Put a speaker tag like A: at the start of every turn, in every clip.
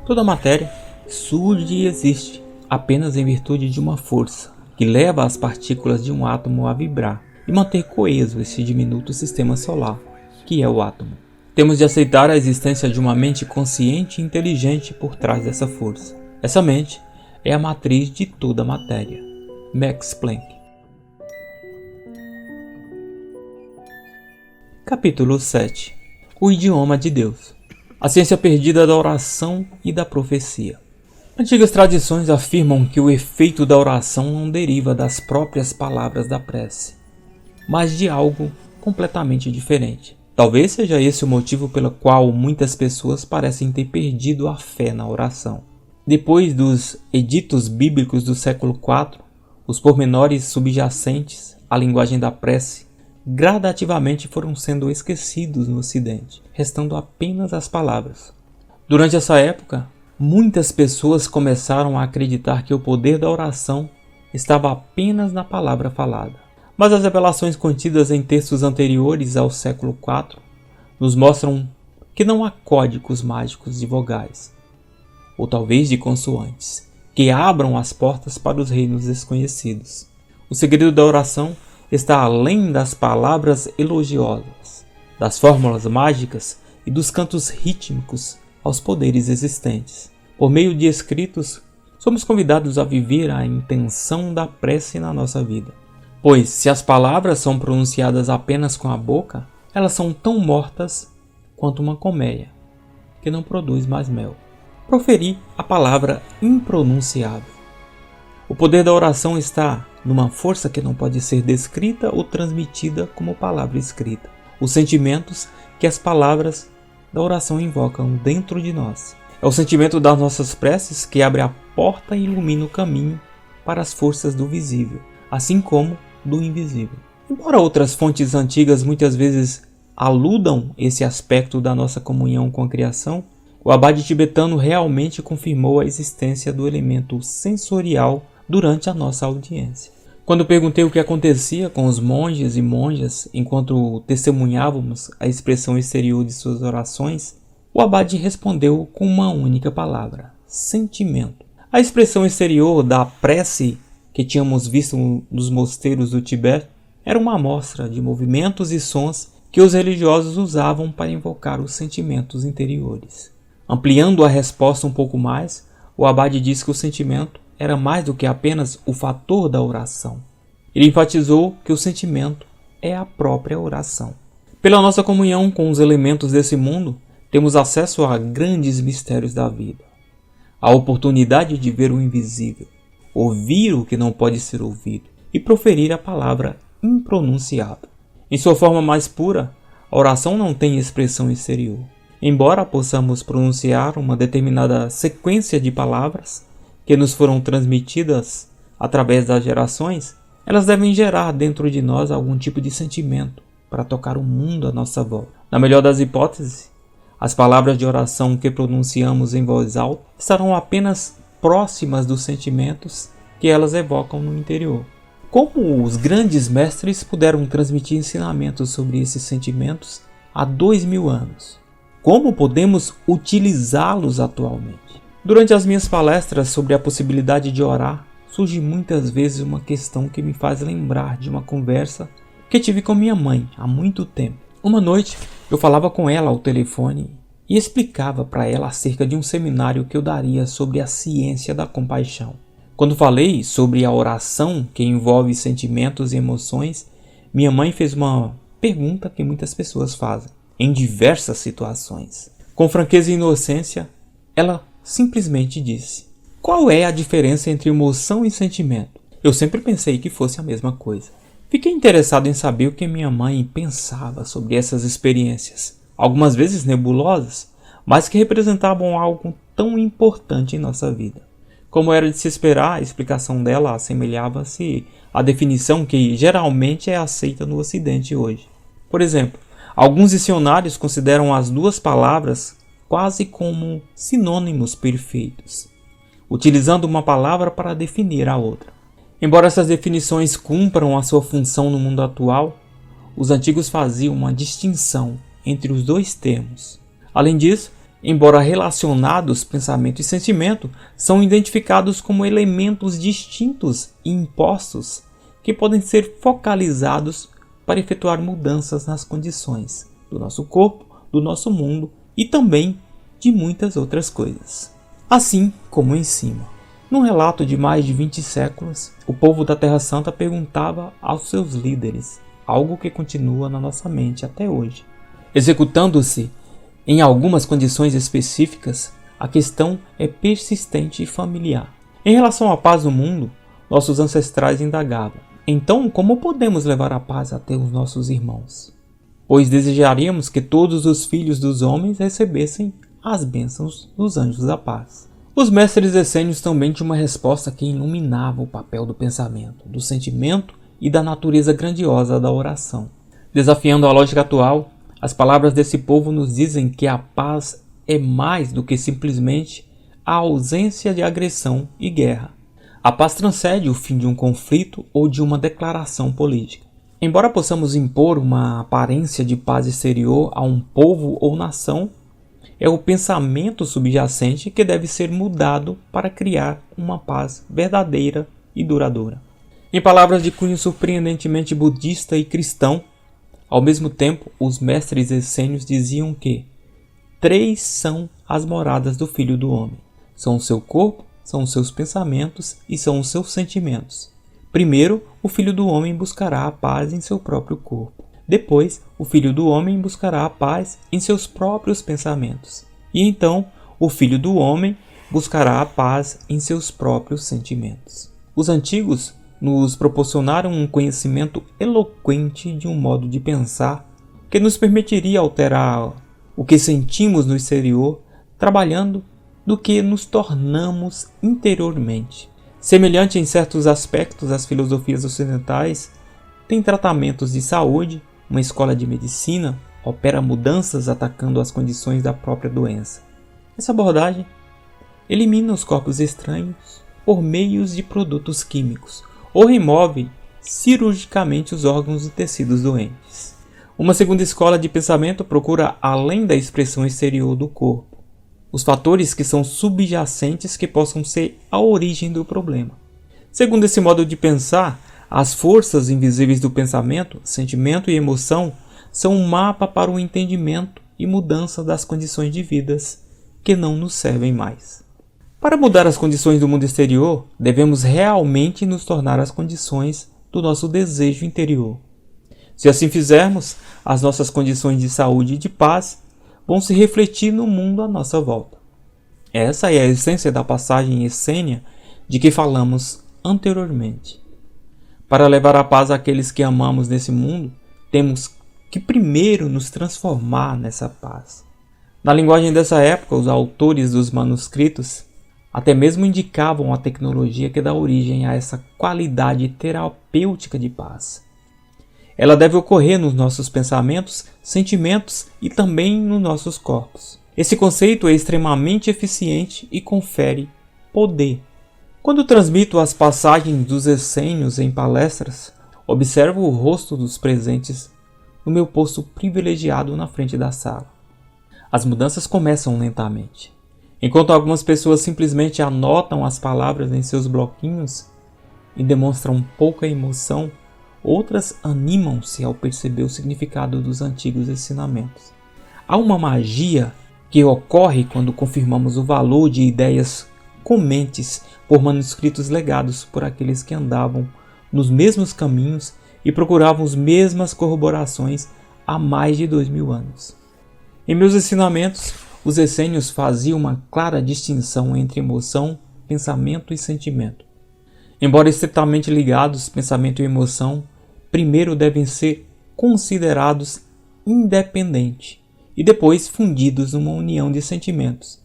A: Toda matéria surge e existe apenas em virtude de uma força que leva as partículas de um átomo a vibrar e manter coeso esse diminuto sistema solar, que é o átomo. Temos de aceitar a existência de uma mente consciente e inteligente por trás dessa força. Essa mente é a matriz de toda a matéria. Max Planck. Capítulo 7. O idioma de Deus. A ciência perdida da oração e da profecia. Antigas tradições afirmam que o efeito da oração não deriva das próprias palavras da prece, mas de algo completamente diferente. Talvez seja esse o motivo pelo qual muitas pessoas parecem ter perdido a fé na oração. Depois dos editos bíblicos do século IV, os pormenores subjacentes à linguagem da prece gradativamente foram sendo esquecidos no Ocidente, restando apenas as palavras. Durante essa época, muitas pessoas começaram a acreditar que o poder da oração estava apenas na palavra falada. Mas as revelações contidas em textos anteriores ao século IV nos mostram que não há códigos mágicos de vogais, ou talvez de consoantes, que abram as portas para os reinos desconhecidos. O segredo da oração está além das palavras elogiosas, das fórmulas mágicas e dos cantos rítmicos aos poderes existentes. Por meio de escritos, somos convidados a viver a intenção da prece na nossa vida. Pois, se as palavras são pronunciadas apenas com a boca, elas são tão mortas quanto uma colmeia, que não produz mais mel. Proferir a palavra impronunciável. O poder da oração está numa força que não pode ser descrita ou transmitida como palavra escrita. Os sentimentos que as palavras da oração invocam dentro de nós. É o sentimento das nossas preces que abre a porta e ilumina o caminho para as forças do visível, assim como do invisível. Embora outras fontes antigas muitas vezes aludam esse aspecto da nossa comunhão com a criação, o abade tibetano realmente confirmou a existência do elemento sensorial durante a nossa audiência. Quando perguntei o que acontecia com os monges e monjas enquanto testemunhávamos a expressão exterior de suas orações, o abade respondeu com uma única palavra: sentimento. A expressão exterior da prece que tínhamos visto nos mosteiros do Tibete era uma amostra de movimentos e sons que os religiosos usavam para invocar os sentimentos interiores. Ampliando a resposta um pouco mais, o abade disse que o sentimento era mais do que apenas o fator da oração. Ele enfatizou que o sentimento é a própria oração. Pela nossa comunhão com os elementos desse mundo, temos acesso a grandes mistérios da vida. A oportunidade de ver o invisível, ouvir o que não pode ser ouvido e proferir a palavra impronunciável. Em sua forma mais pura, a oração não tem expressão exterior. Embora possamos pronunciar uma determinada sequência de palavras que nos foram transmitidas através das gerações, elas devem gerar dentro de nós algum tipo de sentimento para tocar o mundo à nossa volta. Na melhor das hipóteses, as palavras de oração que pronunciamos em voz alta estarão apenas próximas dos sentimentos que elas evocam no interior. Como os grandes mestres puderam transmitir ensinamentos sobre esses sentimentos há 2000 anos? Como podemos utilizá-los atualmente? Durante as minhas palestras sobre a possibilidade de orar, surge muitas vezes uma questão que me faz lembrar de uma conversa que tive com minha mãe há muito tempo. Uma noite, eu falava com ela ao telefone e explicava para ela acerca de um seminário que eu daria sobre a ciência da compaixão. Quando falei sobre a oração que envolve sentimentos e emoções, minha mãe fez uma pergunta que muitas pessoas fazem em diversas situações. Com franqueza e inocência, ela simplesmente disse: qual é a diferença entre emoção e sentimento? Eu sempre pensei que fosse a mesma coisa. Fiquei interessado em saber o que minha mãe pensava sobre essas experiências, algumas vezes nebulosas, mas que representavam algo tão importante em nossa vida. Como era de se esperar, a explicação dela assemelhava-se à definição que geralmente é aceita no Ocidente hoje. Por exemplo, alguns dicionários consideram as duas palavras quase como sinônimos perfeitos, utilizando uma palavra para definir a outra. Embora essas definições cumpram a sua função no mundo atual, os antigos faziam uma distinção entre os dois termos. Além disso, embora relacionados pensamento e sentimento, são identificados como elementos distintos e impostos que podem ser focalizados para efetuar mudanças nas condições do nosso corpo, do nosso mundo e também de muitas outras coisas. Assim como em cima. Num relato de mais de 20 séculos, o povo da Terra Santa perguntava aos seus líderes, algo que continua na nossa mente até hoje. Executando-se em algumas condições específicas, a questão é persistente e familiar. Em relação à paz no mundo, nossos ancestrais indagavam: então, como podemos levar a paz até os nossos irmãos? Pois desejaríamos que todos os filhos dos homens recebessem as bênçãos dos anjos da paz. Os mestres essênios também tinham uma resposta que iluminava o papel do pensamento, do sentimento e da natureza grandiosa da oração. Desafiando a lógica atual, as palavras desse povo nos dizem que a paz é mais do que simplesmente a ausência de agressão e guerra. A paz transcende o fim de um conflito ou de uma declaração política. Embora possamos impor uma aparência de paz exterior a um povo ou nação, é o pensamento subjacente que deve ser mudado para criar uma paz verdadeira e duradoura. Em palavras de cunho surpreendentemente budista e cristão, ao mesmo tempo, os mestres essênios diziam que 3 são as moradas do Filho do Homem. São o seu corpo, são os seus pensamentos e são os seus sentimentos. Primeiro, o Filho do Homem buscará a paz em seu próprio corpo. Depois, o Filho do Homem buscará a paz em seus próprios pensamentos. E então, o Filho do Homem buscará a paz em seus próprios sentimentos. Os antigos nos proporcionaram um conhecimento eloquente de um modo de pensar que nos permitiria alterar o que sentimos no exterior, trabalhando do que nos tornamos interiormente. Semelhante em certos aspectos às filosofias ocidentais, tem tratamentos de saúde, uma escola de medicina opera mudanças atacando as condições da própria doença. Essa abordagem elimina os corpos estranhos por meios de produtos químicos ou remove cirurgicamente os órgãos e tecidos doentes. Uma segunda escola de pensamento procura além da expressão exterior do corpo, os fatores que são subjacentes que possam ser a origem do problema. Segundo esse modo de pensar, as forças invisíveis do pensamento, sentimento e emoção são um mapa para o entendimento e mudança das condições de vidas que não nos servem mais. Para mudar as condições do mundo exterior, devemos realmente nos tornar as condições do nosso desejo interior. Se assim fizermos, as nossas condições de saúde e de paz vão se refletir no mundo à nossa volta. Essa é a essência da passagem essênia de que falamos anteriormente. Para levar a paz àqueles que amamos nesse mundo, temos que primeiro nos transformar nessa paz. Na linguagem dessa época, os autores dos manuscritos até mesmo indicavam a tecnologia que dá origem a essa qualidade terapêutica de paz. Ela deve ocorrer nos nossos pensamentos, sentimentos e também nos nossos corpos. Esse conceito é extremamente eficiente e confere poder. Quando transmito as passagens dos essênios em palestras, observo o rosto dos presentes no meu posto privilegiado na frente da sala. As mudanças começam lentamente. Enquanto algumas pessoas simplesmente anotam as palavras em seus bloquinhos e demonstram pouca emoção, outras animam-se ao perceber o significado dos antigos ensinamentos. Há uma magia que ocorre quando confirmamos o valor de ideias comentes por manuscritos legados por aqueles que andavam nos mesmos caminhos e procuravam as mesmas corroborações há mais de 2000 anos. Em meus ensinamentos, os essênios faziam uma clara distinção entre emoção, pensamento e sentimento. Embora estritamente ligados, pensamento e emoção, primeiro devem ser considerados independentes e depois fundidos numa união de sentimentos,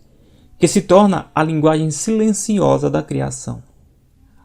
A: que se torna a linguagem silenciosa da criação.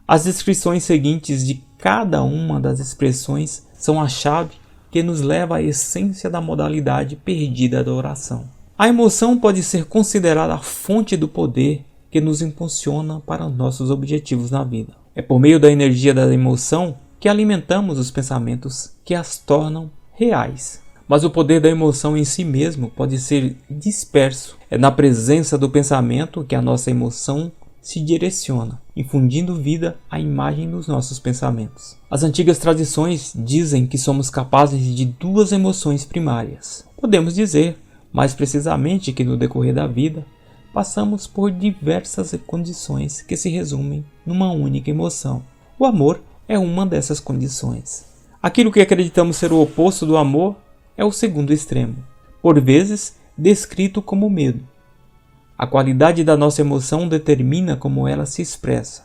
A: As descrições seguintes de cada uma das expressões são a chave que nos leva à essência da modalidade perdida da oração. A emoção pode ser considerada a fonte do poder que nos impulsiona para nossos objetivos na vida. É por meio da energia da emoção que alimentamos os pensamentos que as tornam reais. mas o poder da emoção em si mesmo pode ser disperso. É na presença do pensamento que a nossa emoção se direciona, infundindo vida à imagem dos nossos pensamentos. As antigas tradições dizem que somos capazes de duas emoções primárias. Podemos dizer, mais precisamente, que no decorrer da vida, passamos por diversas condições que se resumem numa única emoção. O amor é uma dessas condições. Aquilo que acreditamos ser o oposto do amor é o segundo extremo, por vezes descrito como medo. A qualidade da nossa emoção determina como ela se expressa,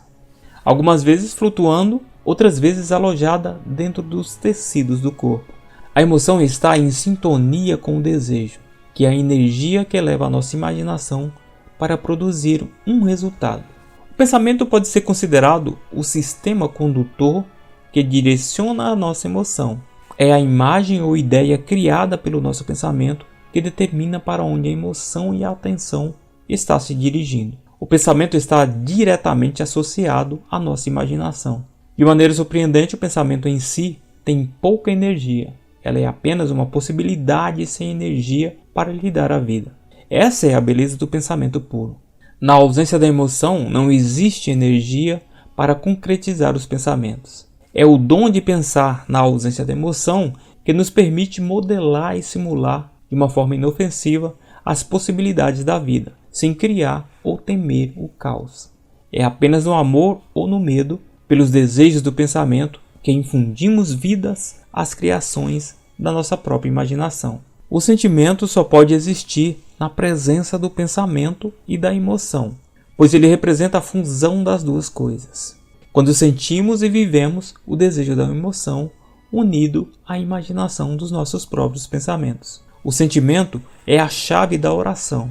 A: algumas vezes flutuando, outras vezes alojada dentro dos tecidos do corpo. A emoção está em sintonia com o desejo, que é a energia que eleva a nossa imaginação para produzir um resultado. O pensamento pode ser considerado o sistema condutor que direciona a nossa emoção. É a imagem ou ideia criada pelo nosso pensamento que determina para onde a emoção e a atenção está se dirigindo. O pensamento está diretamente associado à nossa imaginação. De maneira surpreendente, o pensamento em si tem pouca energia. Ela é apenas uma possibilidade sem energia para lhe dar a vida. Essa é a beleza do pensamento puro. Na ausência da emoção, não existe energia para concretizar os pensamentos. É o dom de pensar na ausência da emoção que nos permite modelar e simular, de uma forma inofensiva, as possibilidades da vida, sem criar ou temer o caos. É apenas no amor ou no medo, pelos desejos do pensamento, que infundimos vidas às criações da nossa própria imaginação. O sentimento só pode existir na presença do pensamento e da emoção, pois ele representa a fusão das duas coisas. Quando sentimos e vivemos o desejo da emoção unido à imaginação dos nossos próprios pensamentos. O sentimento é a chave da oração,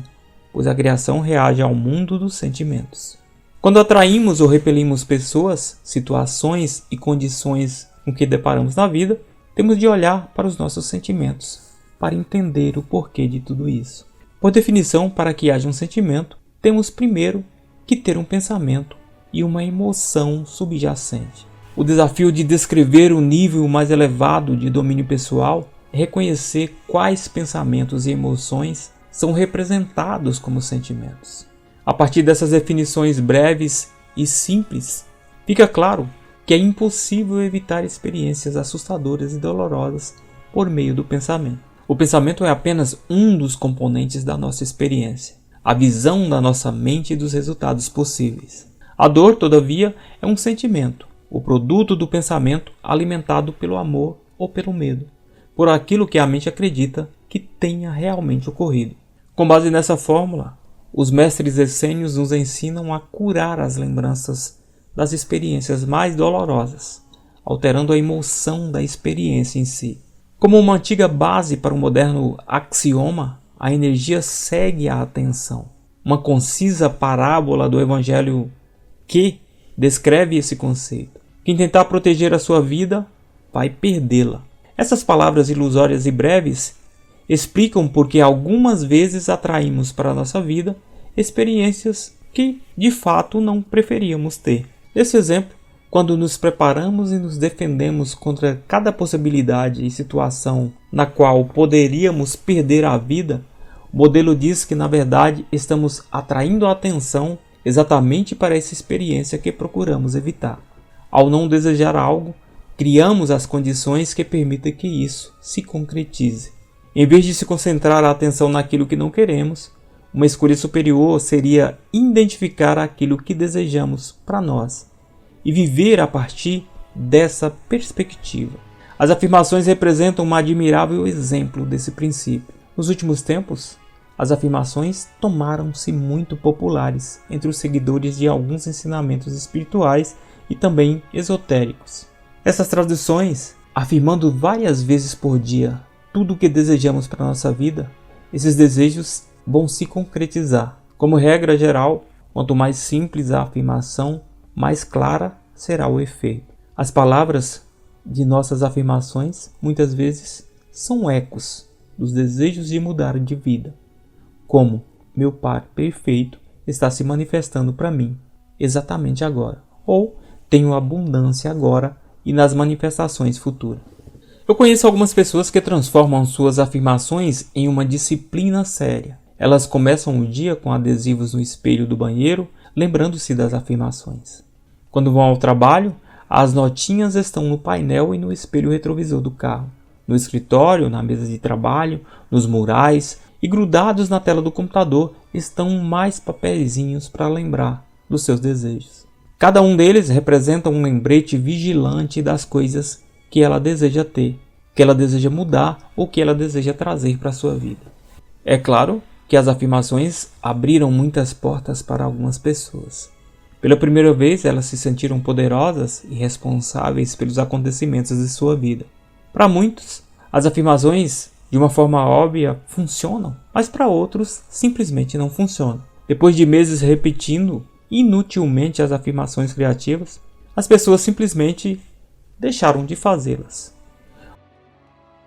A: pois a criação reage ao mundo dos sentimentos. Quando atraímos ou repelimos pessoas, situações e condições com que deparamos na vida, temos de olhar para os nossos sentimentos, para entender o porquê de tudo isso. Por definição, para que haja um sentimento, temos primeiro que ter um pensamento e uma emoção subjacente. O desafio de descrever o nível mais elevado de domínio pessoal é reconhecer quais pensamentos e emoções são representados como sentimentos. A partir dessas definições breves e simples, fica claro que é impossível evitar experiências assustadoras e dolorosas por meio do pensamento. O pensamento é apenas um dos componentes da nossa experiência, a visão da nossa mente e dos resultados possíveis. A dor, todavia, é um sentimento, o produto do pensamento alimentado pelo amor ou pelo medo, por aquilo que a mente acredita que tenha realmente ocorrido. Com base nessa fórmula, os mestres essênios nos ensinam a curar as lembranças das experiências mais dolorosas, alterando a emoção da experiência em si. Como uma antiga base para o moderno axioma, a energia segue a atenção. Uma concisa parábola do Evangelho que descreve esse conceito. Quem tentar proteger a sua vida vai perdê-la. Essas palavras ilusórias e breves explicam porque algumas vezes atraímos para a nossa vida experiências que de fato não preferíamos ter. Nesse exemplo, quando nos preparamos e nos defendemos contra cada possibilidade e situação na qual poderíamos perder a vida, o modelo diz que na verdade estamos atraindo a atenção exatamente para essa experiência que procuramos evitar. Ao não desejar algo, criamos as condições que permitem que isso se concretize. Em vez de se concentrar a atenção naquilo que não queremos, uma escolha superior seria identificar aquilo que desejamos para nós e viver a partir dessa perspectiva. As afirmações representam um admirável exemplo desse princípio. Nos últimos tempos, as afirmações tomaram-se muito populares entre os seguidores de alguns ensinamentos espirituais e também esotéricos. Essas traduções, afirmando várias vezes por dia tudo o que desejamos para a nossa vida, esses desejos vão se concretizar. Como regra geral, quanto mais simples a afirmação, mais clara será o efeito. As palavras de nossas afirmações muitas vezes são ecos dos desejos de mudar de vida, como meu Pai perfeito está se manifestando para mim exatamente agora, ou tenho abundância agora e nas manifestações futuras. Eu conheço algumas pessoas que transformam suas afirmações em uma disciplina séria. Elas começam o dia com adesivos no espelho do banheiro, lembrando-se das afirmações. Quando vão ao trabalho, as notinhas estão no painel e no espelho retrovisor do carro. No escritório, na mesa de trabalho, nos murais e grudados na tela do computador estão mais papeizinhos para lembrar dos seus desejos. Cada um deles representa um lembrete vigilante das coisas que ela deseja ter, que ela deseja mudar ou que ela deseja trazer para a sua vida. É claro que as afirmações abriram muitas portas para algumas pessoas. Pela primeira vez, elas se sentiram poderosas e responsáveis pelos acontecimentos de sua vida. Para muitos, as afirmações, de uma forma óbvia, funcionam, mas para outros, simplesmente não funcionam. Depois de meses repetindo inutilmente as afirmações criativas, as pessoas simplesmente deixaram de fazê-las.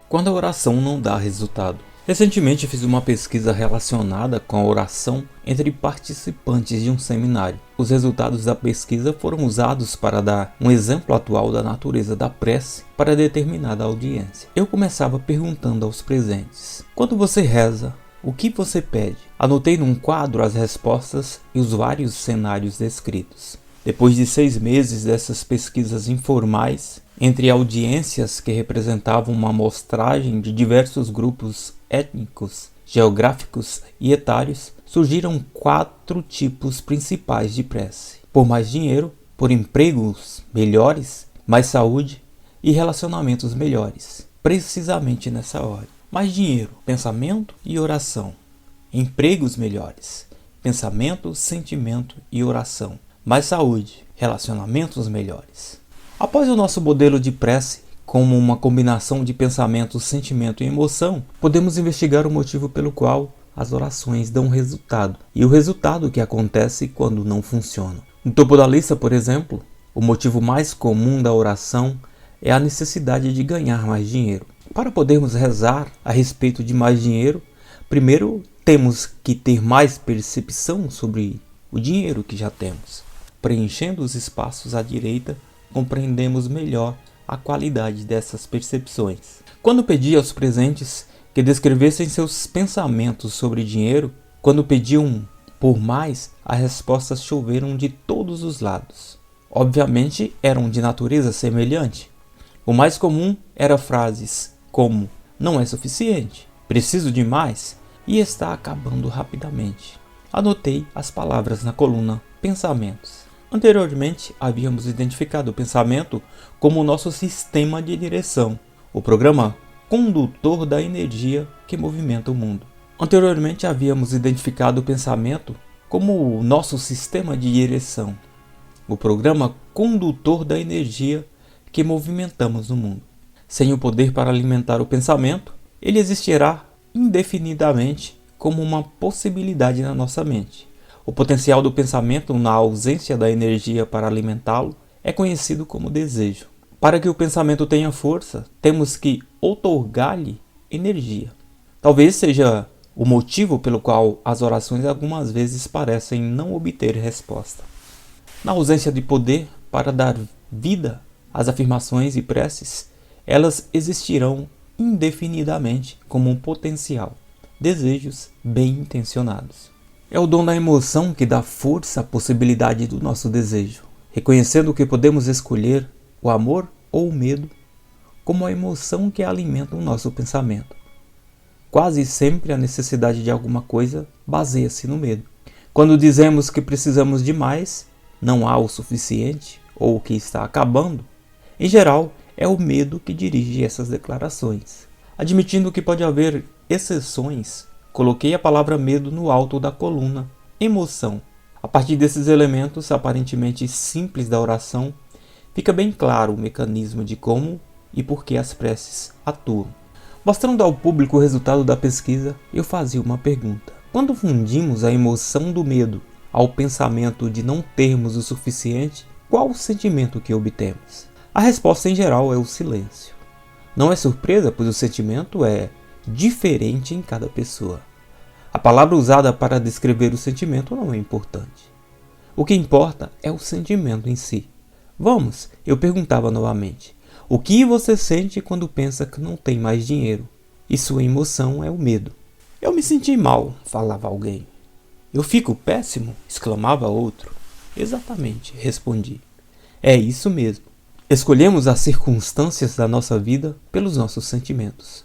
A: Quando a oração não dá resultado. Recentemente fiz uma pesquisa relacionada com a oração entre participantes de um seminário. Os resultados da pesquisa foram usados para dar um exemplo atual da natureza da prece para determinada audiência. Eu começava perguntando aos presentes: quando você reza, o que você pede? Anotei num quadro as respostas e os vários cenários descritos. Depois de 6 meses dessas pesquisas informais, entre audiências que representavam uma amostragem de diversos grupos étnicos, geográficos e etários, surgiram 4 tipos principais de prece: por mais dinheiro, por empregos melhores, mais saúde e relacionamentos melhores. Precisamente nessa ordem: mais dinheiro, pensamento e oração; empregos melhores, pensamento, sentimento e oração; mais saúde, relacionamentos melhores. Após o nosso modelo de prece, como uma combinação de pensamento, sentimento e emoção, podemos investigar o motivo pelo qual as orações dão resultado e o resultado que acontece quando não funcionam. No topo da lista, por exemplo, o motivo mais comum da oração é a necessidade de ganhar mais dinheiro. Para podermos rezar a respeito de mais dinheiro, primeiro temos que ter mais percepção sobre o dinheiro que já temos. Preenchendo os espaços à direita, compreendemos melhor a qualidade dessas percepções. Quando pedi aos presentes que descrevessem seus pensamentos sobre dinheiro, quando pediam por mais, as respostas choveram de todos os lados. Obviamente eram de natureza semelhante. O mais comum era frases como: não é suficiente, preciso de mais e está acabando rapidamente. Anotei as palavras na coluna pensamentos. Anteriormente, havíamos identificado o pensamento como o nosso sistema de direção, o programa condutor da energia que movimenta o mundo. Anteriormente, havíamos identificado o pensamento como o nosso sistema de direção, o programa condutor da energia que movimentamos no mundo. Sem o poder para alimentar o pensamento, ele existirá indefinidamente como uma possibilidade na nossa mente. O potencial do pensamento, na ausência da energia para alimentá-lo, é conhecido como desejo. Para que o pensamento tenha força, temos que outorgar-lhe energia. Talvez seja o motivo pelo qual as orações algumas vezes parecem não obter resposta. Na ausência de poder para dar vida às afirmações e preces, elas existirão indefinidamente como um potencial, desejos bem intencionados. É o dom da emoção que dá força à possibilidade do nosso desejo, reconhecendo que podemos escolher o amor ou o medo como a emoção que alimenta o nosso pensamento. Quase sempre a necessidade de alguma coisa baseia-se no medo. Quando dizemos que precisamos de mais, não há o suficiente ou que está acabando, em geral é o medo que dirige essas declarações. Admitindo que pode haver exceções, coloquei a palavra medo no alto da coluna emoção. A partir desses elementos aparentemente simples da oração, fica bem claro o mecanismo de como e por que as preces atuam. Mostrando ao público o resultado da pesquisa, eu fazia uma pergunta: quando fundimos a emoção do medo ao pensamento de não termos o suficiente, qual o sentimento que obtemos? A resposta em geral é o silêncio. Não é surpresa, pois o sentimento é diferente em cada pessoa. A palavra usada para descrever o sentimento não é importante. O que importa é o sentimento em si. Vamos, eu perguntava novamente, O que você sente quando pensa que não tem mais dinheiro? E sua emoção é o medo. Eu me senti mal, falava alguém. Eu fico péssimo, exclamava outro. Exatamente, respondi. É isso mesmo. Escolhemos as circunstâncias da nossa vida pelos nossos sentimentos,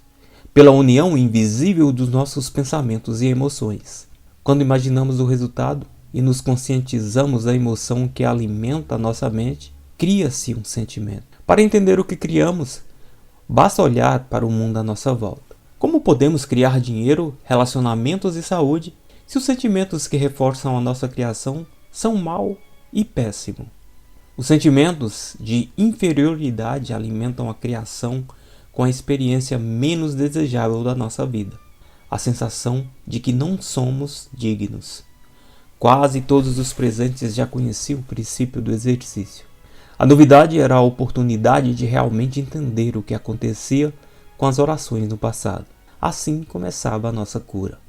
A: pela união invisível dos nossos pensamentos e emoções. Quando imaginamos o resultado e nos conscientizamos da emoção que alimenta a nossa mente, cria-se um sentimento. Para entender o que criamos, basta olhar para o mundo à nossa volta. Como podemos criar dinheiro, relacionamentos e saúde se os sentimentos que reforçam a nossa criação são mau e péssimo? Os sentimentos de inferioridade alimentam a criação com a experiência menos desejável da nossa vida, a sensação de que não somos dignos. Quase todos os presentes já conheciam o princípio do exercício. A novidade era a oportunidade de realmente entender o que acontecia com as orações no passado. Assim começava a nossa cura.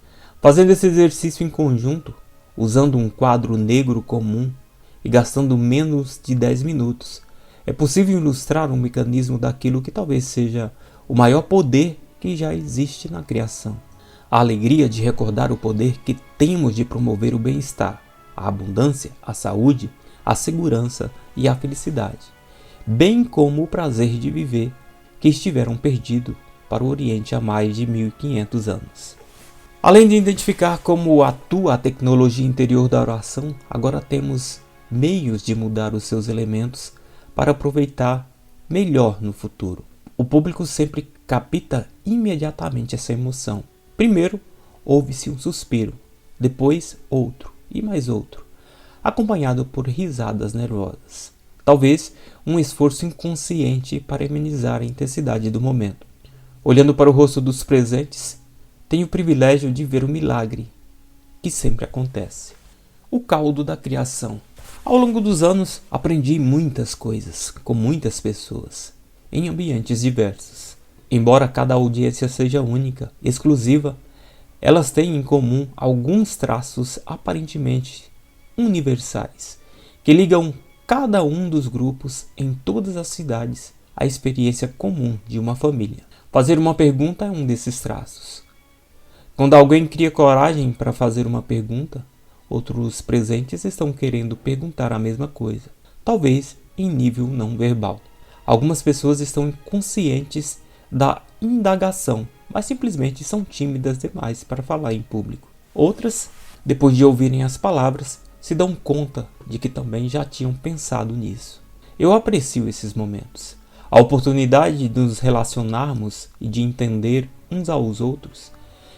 A: Fazendo esse exercício em conjunto, usando um quadro negro comum e gastando menos de 10 minutos, é possível ilustrar um mecanismo daquilo que talvez seja o maior poder que já existe na criação. A alegria de recordar o poder que temos de promover o bem-estar, a abundância, a saúde, a segurança e a felicidade, bem como o prazer de viver, que estiveram perdidos para o Oriente há mais de 1500 anos. Além de identificar como atua a tecnologia interior da oração, agora temos meios de mudar os seus elementos para aproveitar melhor no futuro. O público sempre capta imediatamente essa emoção. Primeiro, ouve-se um suspiro, depois outro e mais outro, acompanhado por risadas nervosas. Talvez um esforço inconsciente para amenizar a intensidade do momento. Olhando para o rosto dos presentes, tenho o privilégio de ver o milagre que sempre acontece. O caldo da criação. Ao longo dos anos, aprendi muitas coisas com muitas pessoas, em ambientes diversos. Embora cada audiência seja única, exclusiva, elas têm em comum alguns traços aparentemente universais, que ligam cada um dos grupos em todas as cidades à experiência comum de uma família. Fazer uma pergunta é um desses traços. Quando alguém cria coragem para fazer uma pergunta, outros presentes estão querendo perguntar a mesma coisa, talvez em nível não verbal. Algumas pessoas estão conscientes da indagação, mas simplesmente são tímidas demais para falar em público. Outras, depois de ouvirem as palavras, se dão conta de que também já tinham pensado nisso. Eu aprecio esses momentos. A oportunidade de nos relacionarmos e de entender uns aos outros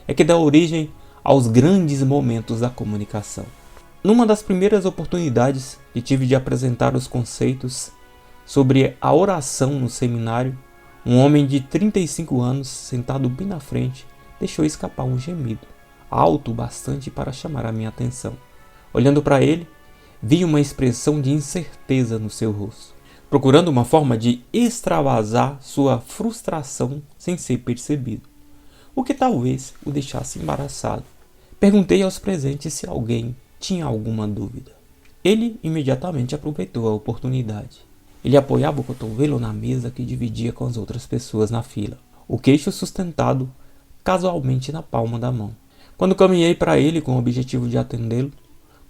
A: é que dá origem aos grandes momentos da comunicação. Numa das primeiras oportunidades que tive de apresentar os conceitos sobre a oração no seminário, um homem de 35 anos, sentado bem na frente, deixou escapar um gemido, alto o bastante para chamar a minha atenção. Olhando para ele, vi uma expressão de incerteza no seu rosto, procurando uma forma de extravasar sua frustração sem ser percebido, o que talvez o deixasse embaraçado. Perguntei aos presentes se alguém tinha alguma dúvida. Ele imediatamente aproveitou a oportunidade. Ele apoiava o cotovelo na mesa que dividia com as outras pessoas na fila, o queixo sustentado casualmente na palma da mão. Quando caminhei para ele com o objetivo de atendê-lo,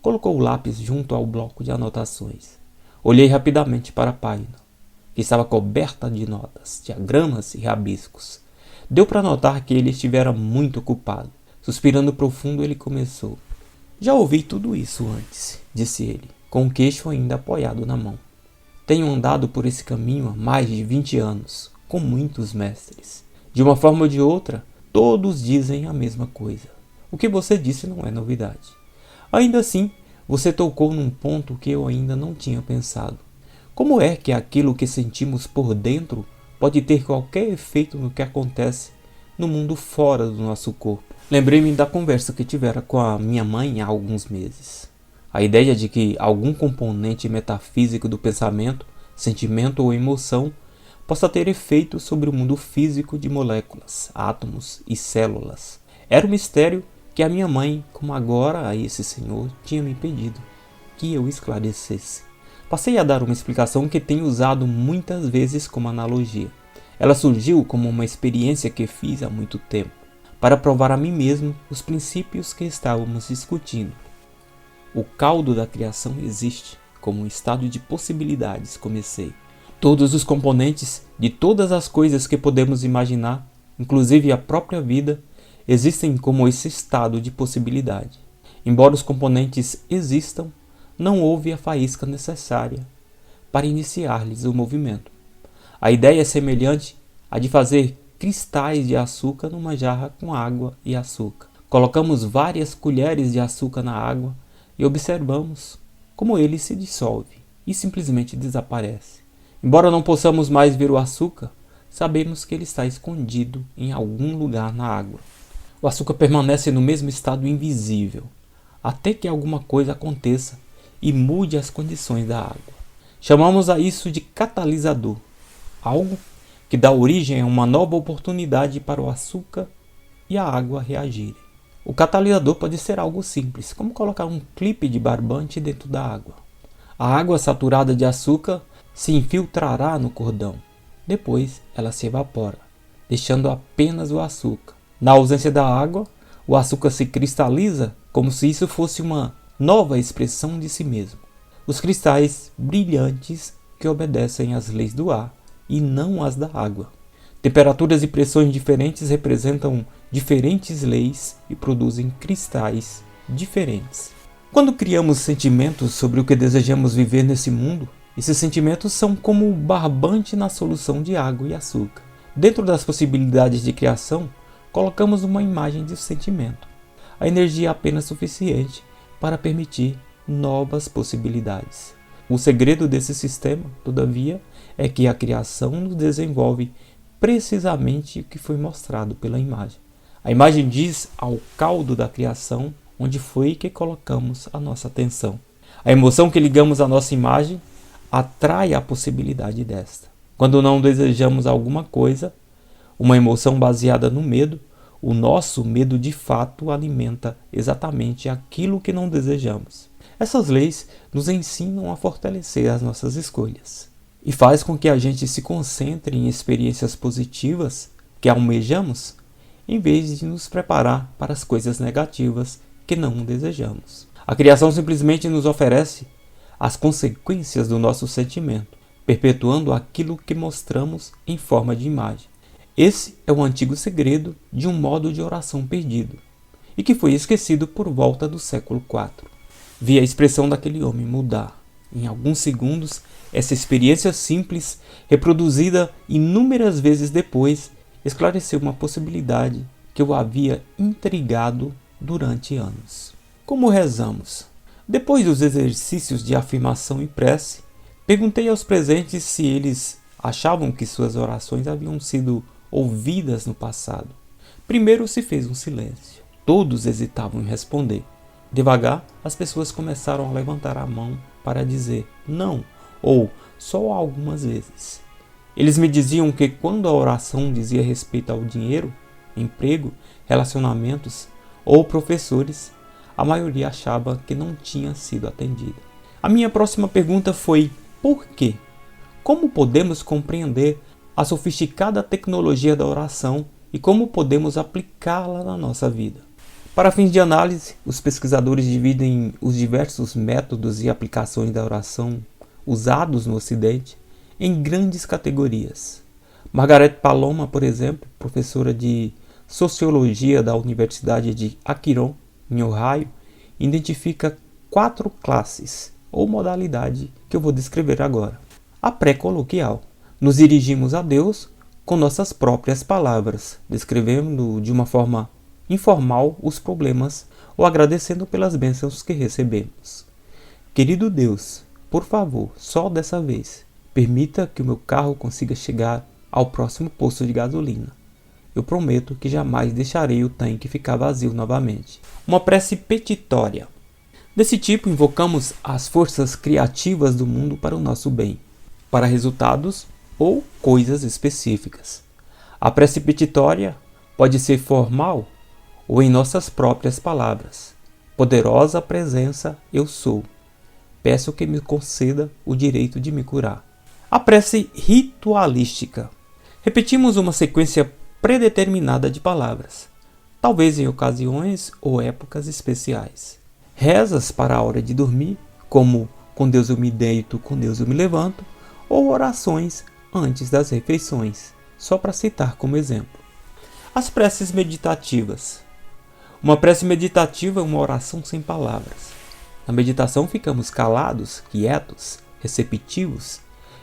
A: colocou o lápis junto ao bloco de anotações. Olhei rapidamente para a página, que estava coberta de notas, diagramas e rabiscos. Deu para notar que ele estivera muito ocupado. Suspirando profundo, ele começou. Já ouvi tudo isso antes, disse ele, com o queixo ainda apoiado na mão. Tenho andado por esse caminho há mais de 20 anos, com muitos mestres. De uma forma ou de outra, todos dizem a mesma coisa. O que você disse não é novidade. Ainda assim, você tocou num ponto que eu ainda não tinha pensado. Como é que aquilo que sentimos por dentro pode ter qualquer efeito no que acontece no mundo fora do nosso corpo? Lembrei-me da conversa que tivera com a minha mãe há alguns meses. A ideia de que algum componente metafísico do pensamento, sentimento ou emoção possa ter efeito sobre o mundo físico de moléculas, átomos e células. Era um mistério que a minha mãe, como agora a esse senhor, tinha me pedido que eu esclarecesse. Passei a dar uma explicação que tenho usado muitas vezes como analogia. Ela surgiu como uma experiência que fiz há muito tempo, para provar a mim mesmo os princípios que estávamos discutindo. O caldo da criação existe como um estado de possibilidades, comecei. Todos os componentes de todas as coisas que podemos imaginar, inclusive a própria vida, existem como esse estado de possibilidade. Embora os componentes existam, não houve a faísca necessária para iniciar-lhes o movimento. A ideia é semelhante à de fazer cristais de açúcar numa jarra com água e açúcar. Colocamos várias colheres de açúcar na água e observamos como ele se dissolve e simplesmente desaparece. Embora não possamos mais ver o açúcar, sabemos que ele está escondido em algum lugar na água. O açúcar permanece no mesmo estado invisível, até que alguma coisa aconteça e mude as condições da água. Chamamos a isso de catalisador, algo que dá origem a uma nova oportunidade para o açúcar e a água reagirem. O catalisador pode ser algo simples, como colocar um clipe de barbante dentro da água. A água saturada de açúcar se infiltrará no cordão. Depois ela se evapora, deixando apenas o açúcar. Na ausência da água, o açúcar se cristaliza como se isso fosse uma nova expressão de si mesmo. Os cristais brilhantes que obedecem às leis do ar e não às da água. Temperaturas e pressões diferentes representam diferentes leis e produzem cristais diferentes. Quando criamos sentimentos sobre o que desejamos viver nesse mundo, esses sentimentos são como o barbante na solução de água e açúcar. Dentro das possibilidades de criação, colocamos uma imagem de sentimento. A energia é apenas suficiente para permitir novas possibilidades. O segredo desse sistema, todavia, é que a criação nos desenvolve precisamente o que foi mostrado pela imagem. A imagem diz ao caldo da criação onde foi que colocamos a nossa atenção. A emoção que ligamos à nossa imagem atrai a possibilidade desta. Quando não desejamos alguma coisa, uma emoção baseada no medo, o nosso medo de fato alimenta exatamente aquilo que não desejamos. Essas leis nos ensinam a fortalecer as nossas escolhas e faz com que a gente se concentre em experiências positivas que almejamos, em vez de nos preparar para as coisas negativas que não desejamos. A criação simplesmente nos oferece as consequências do nosso sentimento, perpetuando aquilo que mostramos em forma de imagem. Esse é o antigo segredo de um modo de oração perdido, e que foi esquecido por volta do século IV. Vi a expressão daquele homem mudar. Em alguns segundos, essa experiência simples, reproduzida inúmeras vezes depois, esclareceu uma possibilidade que o havia intrigado durante anos. Como rezamos? Depois dos exercícios de afirmação e prece, perguntei aos presentes se eles achavam que suas orações haviam sido ouvidas no passado. Primeiro se fez um silêncio. Todos hesitavam em responder. Devagar, as pessoas começaram a levantar a mão para dizer não, ou só algumas vezes. Eles me diziam que quando a oração dizia respeito ao dinheiro, emprego, relacionamentos ou professores, a maioria achava que não tinha sido atendida. A minha próxima pergunta foi: por quê? Como podemos compreender a sofisticada tecnologia da oração e como podemos aplicá-la na nossa vida? Para fins de análise, os pesquisadores dividem os diversos métodos e aplicações da oração usados no Ocidente em grandes categorias. Margaret Paloma, por exemplo, professora de Sociologia da Universidade de Akron, em Ohio, identifica 4 classes ou modalidade que eu vou descrever agora. A pré-coloquial. Nos dirigimos a Deus com nossas próprias palavras, descrevendo de uma forma informal os problemas ou agradecendo pelas bênçãos que recebemos. Querido Deus, por favor, só dessa vez, permita que o meu carro consiga chegar ao próximo posto de gasolina. Eu prometo que jamais deixarei o tanque ficar vazio novamente. Uma prece petitória. Desse tipo, invocamos as forças criativas do mundo para o nosso bem, para resultados ou coisas específicas. A prece petitória pode ser formal ou em nossas próprias palavras. Poderosa presença, eu sou. peço que me conceda o direito de me curar. A prece ritualística. Repetimos uma sequência predeterminada de palavras, talvez em ocasiões ou épocas especiais. Rezas para a hora de dormir, como com Deus eu me deito, com Deus eu me levanto, ou orações antes das refeições, só para citar como exemplo. As preces meditativas. Uma prece meditativa é uma oração sem palavras. Na meditação ficamos calados, quietos, receptivos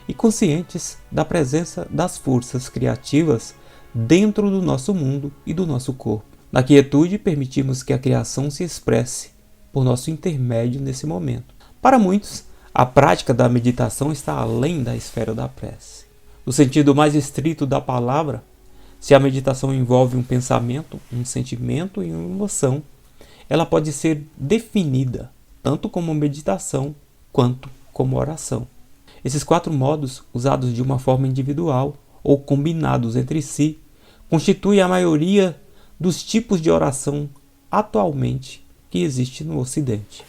A: e conscientes da presença das forças criativas dentro do nosso mundo e do nosso corpo. Na quietude, permitimos que a criação se expresse por nosso intermédio nesse momento. Para muitos, a prática da meditação está além da esfera da prece. No sentido mais estrito da palavra, se a meditação envolve um pensamento, um sentimento e uma emoção, ela pode ser definida tanto como meditação quanto como oração. Esses 4 modos, usados de uma forma individual ou combinados entre si, constituem a maioria dos tipos de oração atualmente que existe no Ocidente.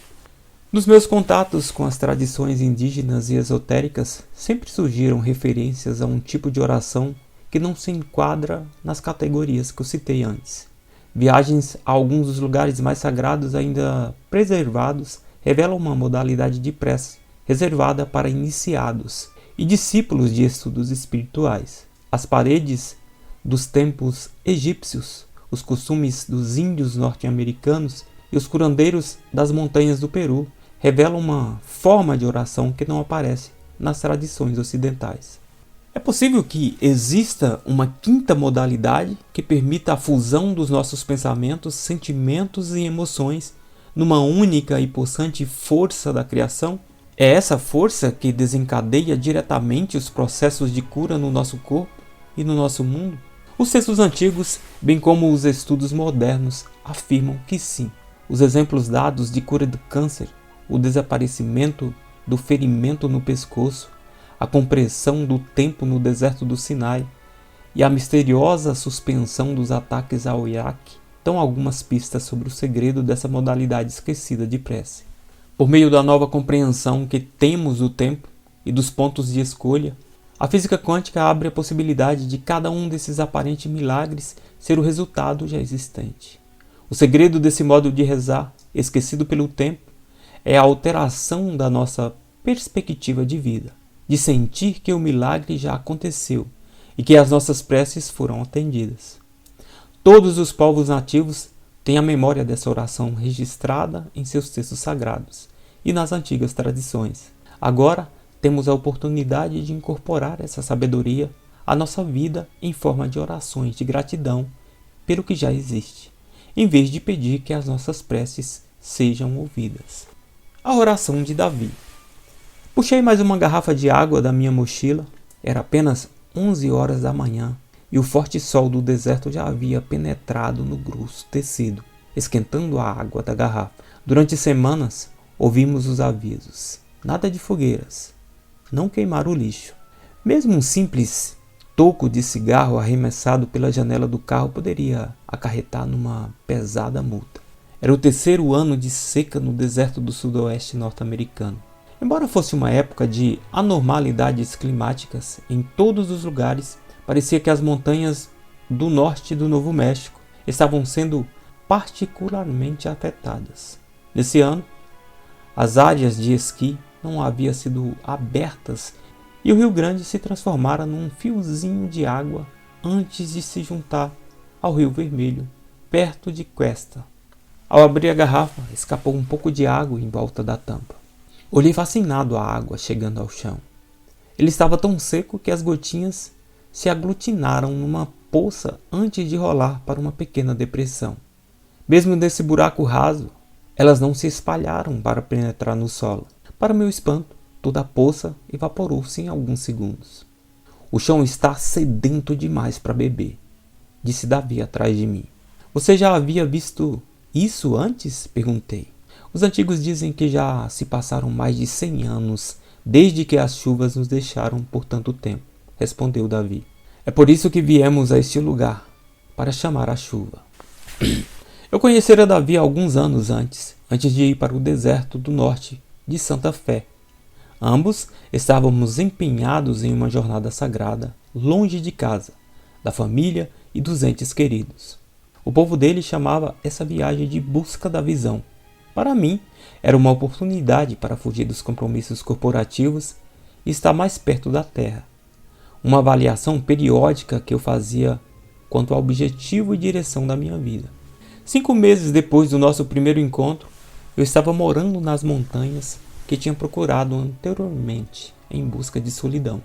A: Nos meus contatos com as tradições indígenas e esotéricas, sempre surgiram referências a um tipo de oração que não se enquadra nas categorias que eu citei antes. Viagens a alguns dos lugares mais sagrados ainda preservados revelam uma modalidade de prece reservada para iniciados e discípulos de estudos espirituais. As paredes dos templos egípcios, os costumes dos índios norte-americanos e os curandeiros das montanhas do Peru revelam uma forma de oração que não aparece nas tradições ocidentais. É possível que exista uma 5ª modalidade que permita a fusão dos nossos pensamentos, sentimentos e emoções numa única e possante força da criação? É essa força que desencadeia diretamente os processos de cura no nosso corpo e no nosso mundo? Os textos antigos, bem como os estudos modernos, afirmam que sim. Os exemplos dados de cura do câncer, o desaparecimento do ferimento no pescoço, a compressão do tempo no deserto do Sinai e a misteriosa suspensão dos ataques ao Iraque dão algumas pistas sobre o segredo dessa modalidade esquecida de prece. Por meio da nova compreensão que temos do tempo e dos pontos de escolha, a física quântica abre a possibilidade de cada um desses aparentes milagres ser o resultado já existente. O segredo desse modo de rezar, esquecido pelo tempo, é a alteração da nossa perspectiva de vida, de sentir que o milagre já aconteceu e que as nossas preces foram atendidas. Todos os povos nativos têm a memória dessa oração registrada em seus textos sagrados e nas antigas tradições. Agora, temos a oportunidade de incorporar essa sabedoria à nossa vida em forma de orações de gratidão pelo que já existe, em vez de pedir que as nossas preces sejam ouvidas. A oração de Davi. Puxei mais uma garrafa de água da minha mochila. Era apenas 11 horas da manhã e o forte sol do deserto já havia penetrado no grosso tecido, esquentando a água da garrafa. Durante semanas, ouvimos os avisos: nada de fogueiras, não queimar o lixo. Mesmo um simples toco de cigarro arremessado pela janela do carro poderia acarretar numa pesada multa. Era o 3º ano de seca no deserto do sudoeste norte-americano. Embora fosse uma época de anormalidades climáticas em todos os lugares, parecia que as montanhas do norte do Novo México estavam sendo particularmente afetadas. Nesse ano, as áreas de esqui não haviam sido abertas e o Rio Grande se transformara num fiozinho de água antes de se juntar ao Rio Vermelho, perto de Cuesta. Ao abrir a garrafa, escapou um pouco de água em volta da tampa. Olhei fascinado a água chegando ao chão. Ele estava tão seco que as gotinhas se aglutinaram numa poça antes de rolar para uma pequena depressão. Mesmo nesse buraco raso, elas não se espalharam para penetrar no solo. Para meu espanto, toda a poça evaporou-se em alguns segundos. O chão está sedento demais para beber, disse Davi atrás de mim. Você já havia visto isso antes? Perguntei. Os antigos dizem que já se passaram mais de 100 anos desde que as chuvas nos deixaram por tanto tempo, respondeu Davi. É por isso que viemos a este lugar, para chamar a chuva. Eu conhecera Davi alguns anos antes de ir para o deserto do norte de Santa Fé. Ambos estávamos empenhados em uma jornada sagrada, longe de casa, da família e dos entes queridos. O povo dele chamava essa viagem de busca da visão. Para mim, era uma oportunidade para fugir dos compromissos corporativos e estar mais perto da terra. Uma avaliação periódica que eu fazia quanto ao objetivo e direção da minha vida. 5 meses depois do nosso primeiro encontro, eu estava morando nas montanhas que tinha procurado anteriormente em busca de solidão.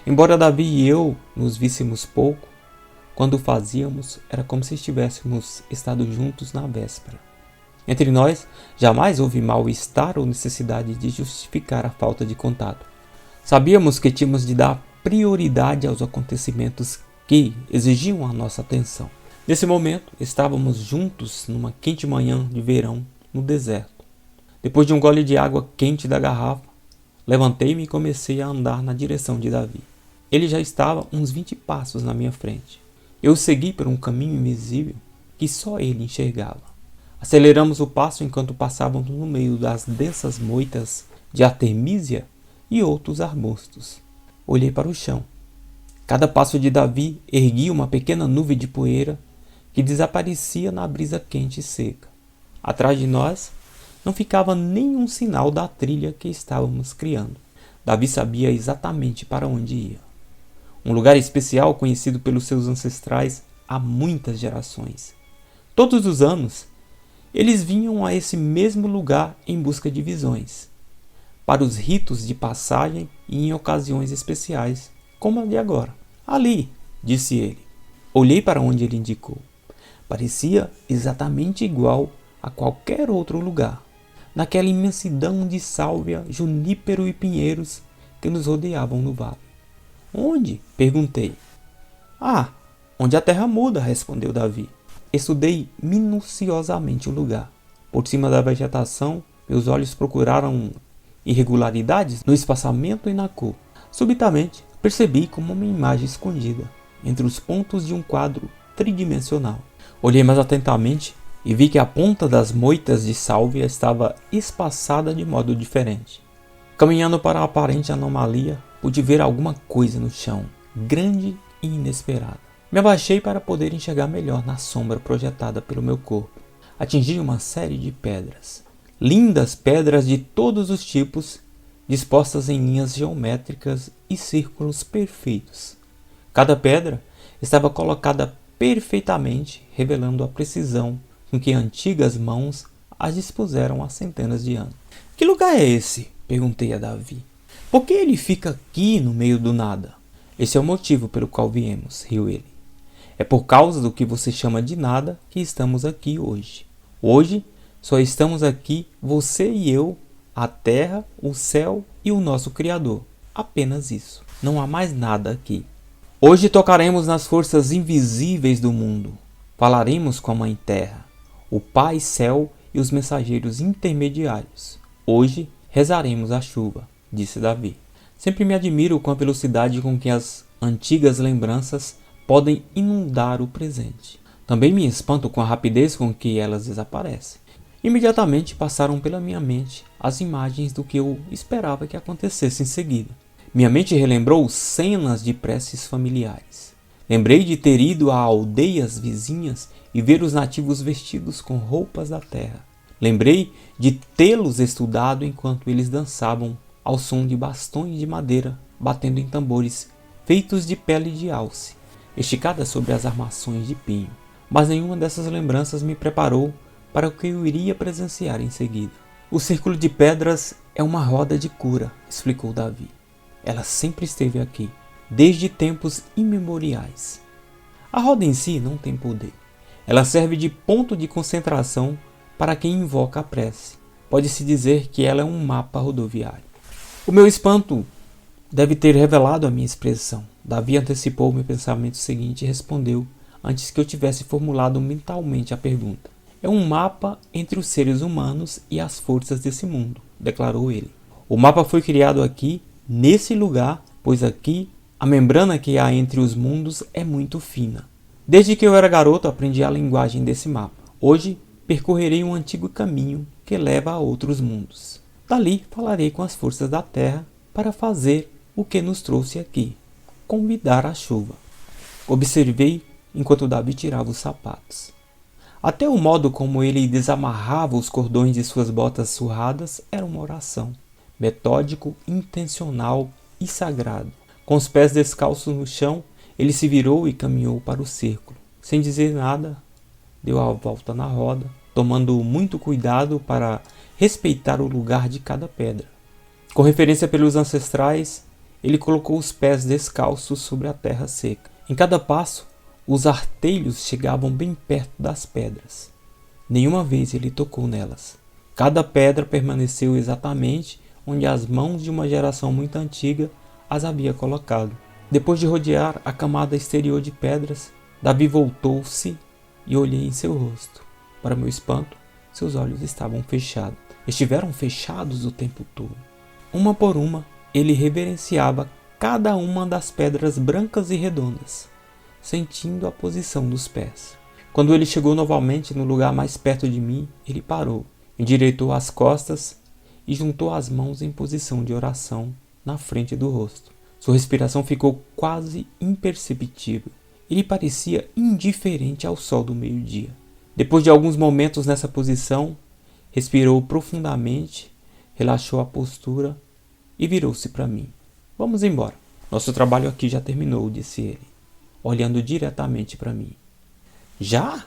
A: Embora Davi e eu nos víssemos pouco, quando o fazíamos era como se estivéssemos estado juntos na véspera. Entre nós, jamais houve mal-estar ou necessidade de justificar a falta de contato. Sabíamos que tínhamos de dar prioridade aos acontecimentos que exigiam a nossa atenção. Nesse momento, estávamos juntos numa quente manhã de verão no deserto. Depois de um gole de água quente da garrafa, levantei-me e comecei a andar na direção de Davi. Ele já estava uns 20 passos na minha frente. Eu o segui por um caminho invisível que só ele enxergava. Aceleramos o passo enquanto passávamos no meio das densas moitas de artemísia e outros arbustos. Olhei para o chão. Cada passo de Davi erguia uma pequena nuvem de poeira que desaparecia na brisa quente e seca. Atrás de nós não ficava nenhum sinal da trilha que estávamos criando. Davi sabia exatamente para onde ia. Um lugar especial conhecido pelos seus ancestrais há muitas gerações. Todos os anos, eles vinham a esse mesmo lugar em busca de visões, para os ritos de passagem e em ocasiões especiais, como a de agora. Ali, disse ele. Olhei para onde ele indicou. Parecia exatamente igual a qualquer outro lugar, naquela imensidão de sálvia, junípero e pinheiros que nos rodeavam no vale. Onde? Perguntei. Onde a terra muda, respondeu Davi. Estudei minuciosamente o lugar. Por cima da vegetação, meus olhos procuraram irregularidades no espaçamento e na cor. Subitamente, percebi como uma imagem escondida entre os pontos de um quadro tridimensional. Olhei mais atentamente e vi que a ponta das moitas de sálvia estava espaçada de modo diferente. Caminhando para a aparente anomalia, pude ver alguma coisa no chão, grande e inesperada. Me abaixei para poder enxergar melhor na sombra projetada pelo meu corpo. Atingi uma série de pedras. Lindas pedras de todos os tipos, dispostas em linhas geométricas e círculos perfeitos. Cada pedra estava colocada perfeitamente, revelando a precisão com que antigas mãos as dispuseram há centenas de anos. Que lugar é esse? Perguntei a Davi. Por que ele fica aqui no meio do nada? Esse é o motivo pelo qual viemos, riu ele. É por causa do que você chama de nada que estamos aqui hoje. Hoje só estamos aqui você e eu, a terra, o céu e o nosso Criador. Apenas isso. Não há mais nada aqui. Hoje tocaremos nas forças invisíveis do mundo. Falaremos com a Mãe Terra, o Pai Céu e os mensageiros intermediários. Hoje rezaremos a chuva, disse Davi. Sempre me admiro com a velocidade com que as antigas lembranças podem inundar o presente. Também me espanto com a rapidez com que elas desaparecem. Imediatamente passaram pela minha mente as imagens do que eu esperava que acontecesse em seguida. Minha mente relembrou cenas de preces familiares. Lembrei de ter ido a aldeias vizinhas e ver os nativos vestidos com roupas da terra. Lembrei de tê-los estudado enquanto eles dançavam ao som de bastões de madeira batendo em tambores feitos de pele de alce, esticadas sobre as armações de pinho. Mas nenhuma dessas lembranças me preparou para o que eu iria presenciar em seguida. O círculo de pedras é uma roda de cura, explicou Davi. Ela sempre esteve aqui, desde tempos imemoriais. A roda em si não tem poder. Ela serve de ponto de concentração para quem invoca a prece. Pode-se dizer que ela é um mapa rodoviário. O meu espanto deve ter revelado a minha expressão. Davi antecipou o meu pensamento seguinte e respondeu, antes que eu tivesse formulado mentalmente a pergunta. É um mapa entre os seres humanos e as forças desse mundo, declarou ele. O mapa foi criado aqui, nesse lugar, pois aqui a membrana que há entre os mundos é muito fina. Desde que eu era garoto, aprendi a linguagem desse mapa. Hoje, percorrerei um antigo caminho que leva a outros mundos. Dali falarei com as forças da terra para fazer o que nos trouxe aqui, convidar a chuva. Observei enquanto Davi tirava os sapatos. Até o modo como ele desamarrava os cordões de suas botas surradas era uma oração. Metódico, intencional e sagrado. Com os pés descalços no chão, ele se virou e caminhou para o círculo. Sem dizer nada, deu a volta na roda, tomando muito cuidado para respeitar o lugar de cada pedra. Com referência pelos ancestrais, ele colocou os pés descalços sobre a terra seca. Em cada passo, os artelhos chegavam bem perto das pedras. Nenhuma vez ele tocou nelas. Cada pedra permaneceu exatamente onde as mãos de uma geração muito antiga as havia colocado. Depois de rodear a camada exterior de pedras, Davi voltou-se e olhei em seu rosto. Para meu espanto, seus olhos estavam fechados. Estiveram fechados o tempo todo. Uma por uma, ele reverenciava cada uma das pedras brancas e redondas, sentindo a posição dos pés. Quando ele chegou novamente no lugar mais perto de mim, ele parou, endireitou as costas e juntou as mãos em posição de oração na frente do rosto. Sua respiração ficou quase imperceptível. Ele parecia indiferente ao sol do meio-dia. Depois de alguns momentos nessa posição, respirou profundamente, relaxou a postura e virou-se para mim. Vamos embora. Nosso trabalho aqui já terminou, disse ele, olhando diretamente para mim. Já?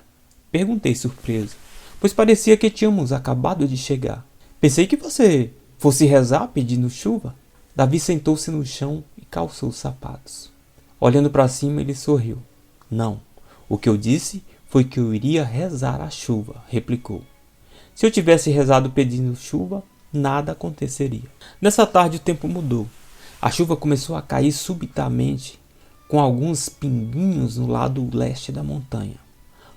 A: Perguntei surpreso, pois parecia que tínhamos acabado de chegar. Pensei que você fosse rezar pedindo chuva. Davi sentou-se no chão e calçou os sapatos. Olhando para cima, ele sorriu. Não, o que eu disse foi que eu iria rezar a chuva, replicou. Se eu tivesse rezado pedindo chuva, nada aconteceria. Nessa tarde o tempo mudou. A chuva começou a cair subitamente, com alguns pinguinhos no lado leste da montanha.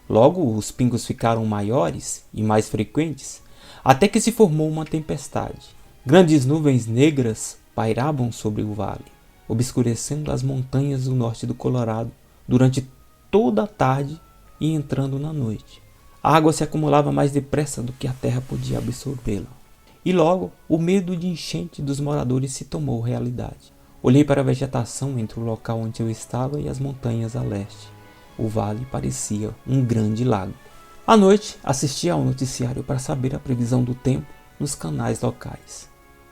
A: Logo os pingos ficaram maiores e mais frequentes, até que se formou uma tempestade. Grandes nuvens negras pairavam sobre o vale, obscurecendo as montanhas do norte do Colorado durante toda a tarde e entrando na noite. A água se acumulava mais depressa do que a terra podia absorvê-la. E logo, o medo de enchente dos moradores se tornou realidade. Olhei para a vegetação entre o local onde eu estava e as montanhas a leste. O vale parecia um grande lago. À noite, assisti ao noticiário para saber a previsão do tempo nos canais locais.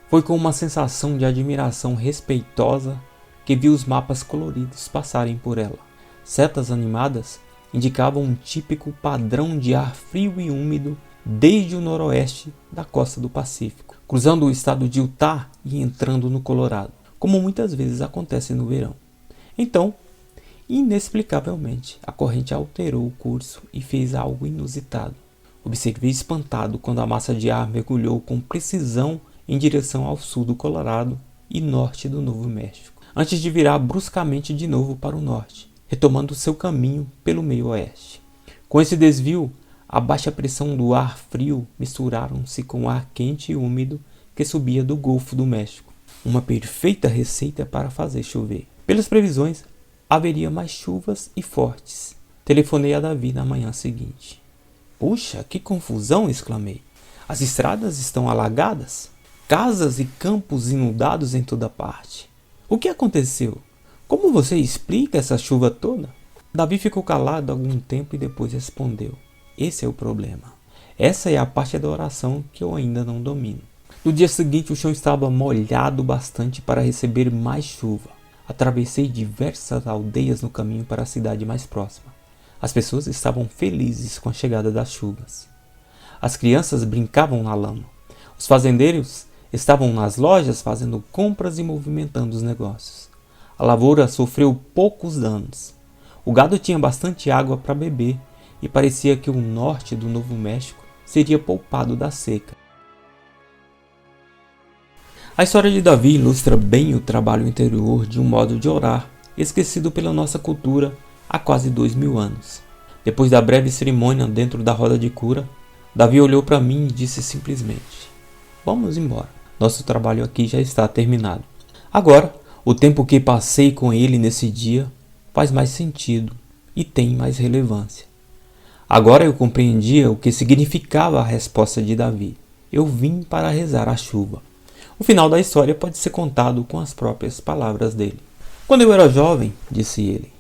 A: Foi com uma sensação de admiração respeitosa que vi os mapas coloridos passarem por ela. Setas animadas indicavam um típico padrão de ar frio e úmido desde o noroeste da costa do Pacífico, cruzando o estado de Utah e entrando no Colorado, como muitas vezes acontece no verão. Então, inexplicavelmente, a corrente alterou o curso e fez algo inusitado. Observei espantado quando a massa de ar mergulhou com precisão em direção ao sul do Colorado e norte do Novo México, antes de virar bruscamente de novo para o norte, retomando seu caminho pelo meio oeste. Com esse desvio, a baixa pressão do ar frio misturaram-se com o ar quente e úmido que subia do Golfo do México. Uma perfeita receita para fazer chover. Pelas previsões, haveria mais chuvas e fortes. Telefonei a Davi na manhã seguinte. Puxa, que confusão! Exclamei. As estradas estão alagadas? Casas e campos inundados em toda parte. O que aconteceu? Como você explica essa chuva toda? Davi ficou calado algum tempo e depois respondeu. Esse é o problema. Essa é a parte da oração que eu ainda não domino. No dia seguinte o chão estava molhado bastante para receber mais chuva. Atravessei diversas aldeias no caminho para a cidade mais próxima. As pessoas estavam felizes com a chegada das chuvas. As crianças brincavam na lama. Os fazendeiros estavam nas lojas fazendo compras e movimentando os negócios. A lavoura sofreu poucos danos. O gado tinha bastante água para beber e parecia que o norte do Novo México seria poupado da seca. A história de Davi ilustra bem o trabalho interior de um modo de orar, esquecido pela nossa cultura há quase 2000 anos. Depois da breve cerimônia dentro da roda de cura, Davi olhou para mim e disse simplesmente: vamos embora, nosso trabalho aqui já está terminado. Agora, o tempo que passei com ele nesse dia faz mais sentido e tem mais relevância. Agora eu compreendia o que significava a resposta de Davi. eu vim para rezar a chuva. O final da história pode ser contado com as próprias palavras dele. Quando eu era jovem, disse ele,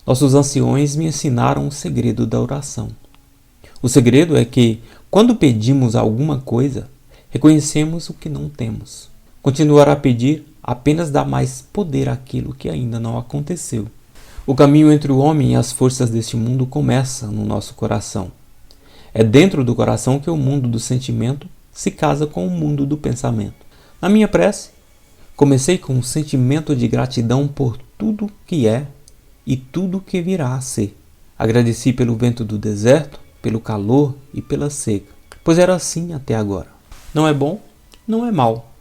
A: nossos anciões me ensinaram o segredo da oração. O segredo é que, quando pedimos alguma coisa, reconhecemos o que não temos. Continuar a pedir apenas dá mais poder àquilo que ainda não aconteceu. O caminho entre o homem e as forças deste mundo começa no nosso coração. É dentro do coração que o mundo do sentimento se casa com o mundo do pensamento. Na minha prece, comecei com um sentimento de gratidão por tudo que é e tudo que virá a ser. Agradeci pelo vento do deserto, pelo calor e pela seca, pois era assim até agora. Não é bom, não é mal.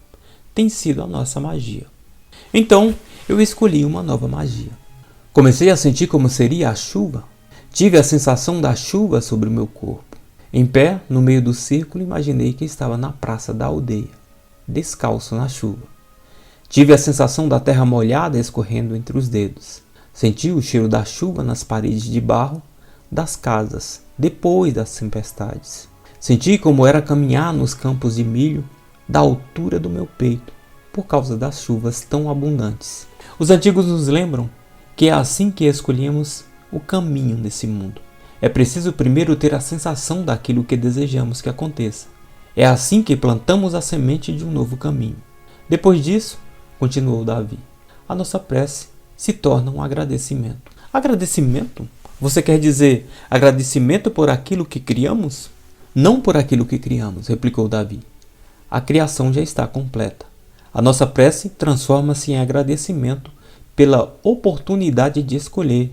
A: Tem sido a nossa magia. Então, eu escolhi uma nova magia. Comecei a sentir como seria a chuva. Tive a sensação da chuva sobre o meu corpo. Em pé, no meio do círculo, imaginei que estava na praça da aldeia, descalço na chuva. Tive a sensação da terra molhada escorrendo entre os dedos. Senti o cheiro da chuva nas paredes de barro das casas, depois das tempestades. Senti como era caminhar nos campos de milho da altura do meu peito, por causa das chuvas tão abundantes. Os antigos nos lembram que é assim que escolhemos o caminho nesse mundo. É preciso primeiro ter a sensação daquilo que desejamos que aconteça. É assim que plantamos a semente de um novo caminho. Depois disso, continuou Davi, a nossa prece se torna um agradecimento. Agradecimento? Você quer dizer agradecimento por aquilo que criamos? Não por aquilo que criamos, replicou Davi. A criação já está completa. A nossa prece transforma-se em agradecimento pela oportunidade de escolher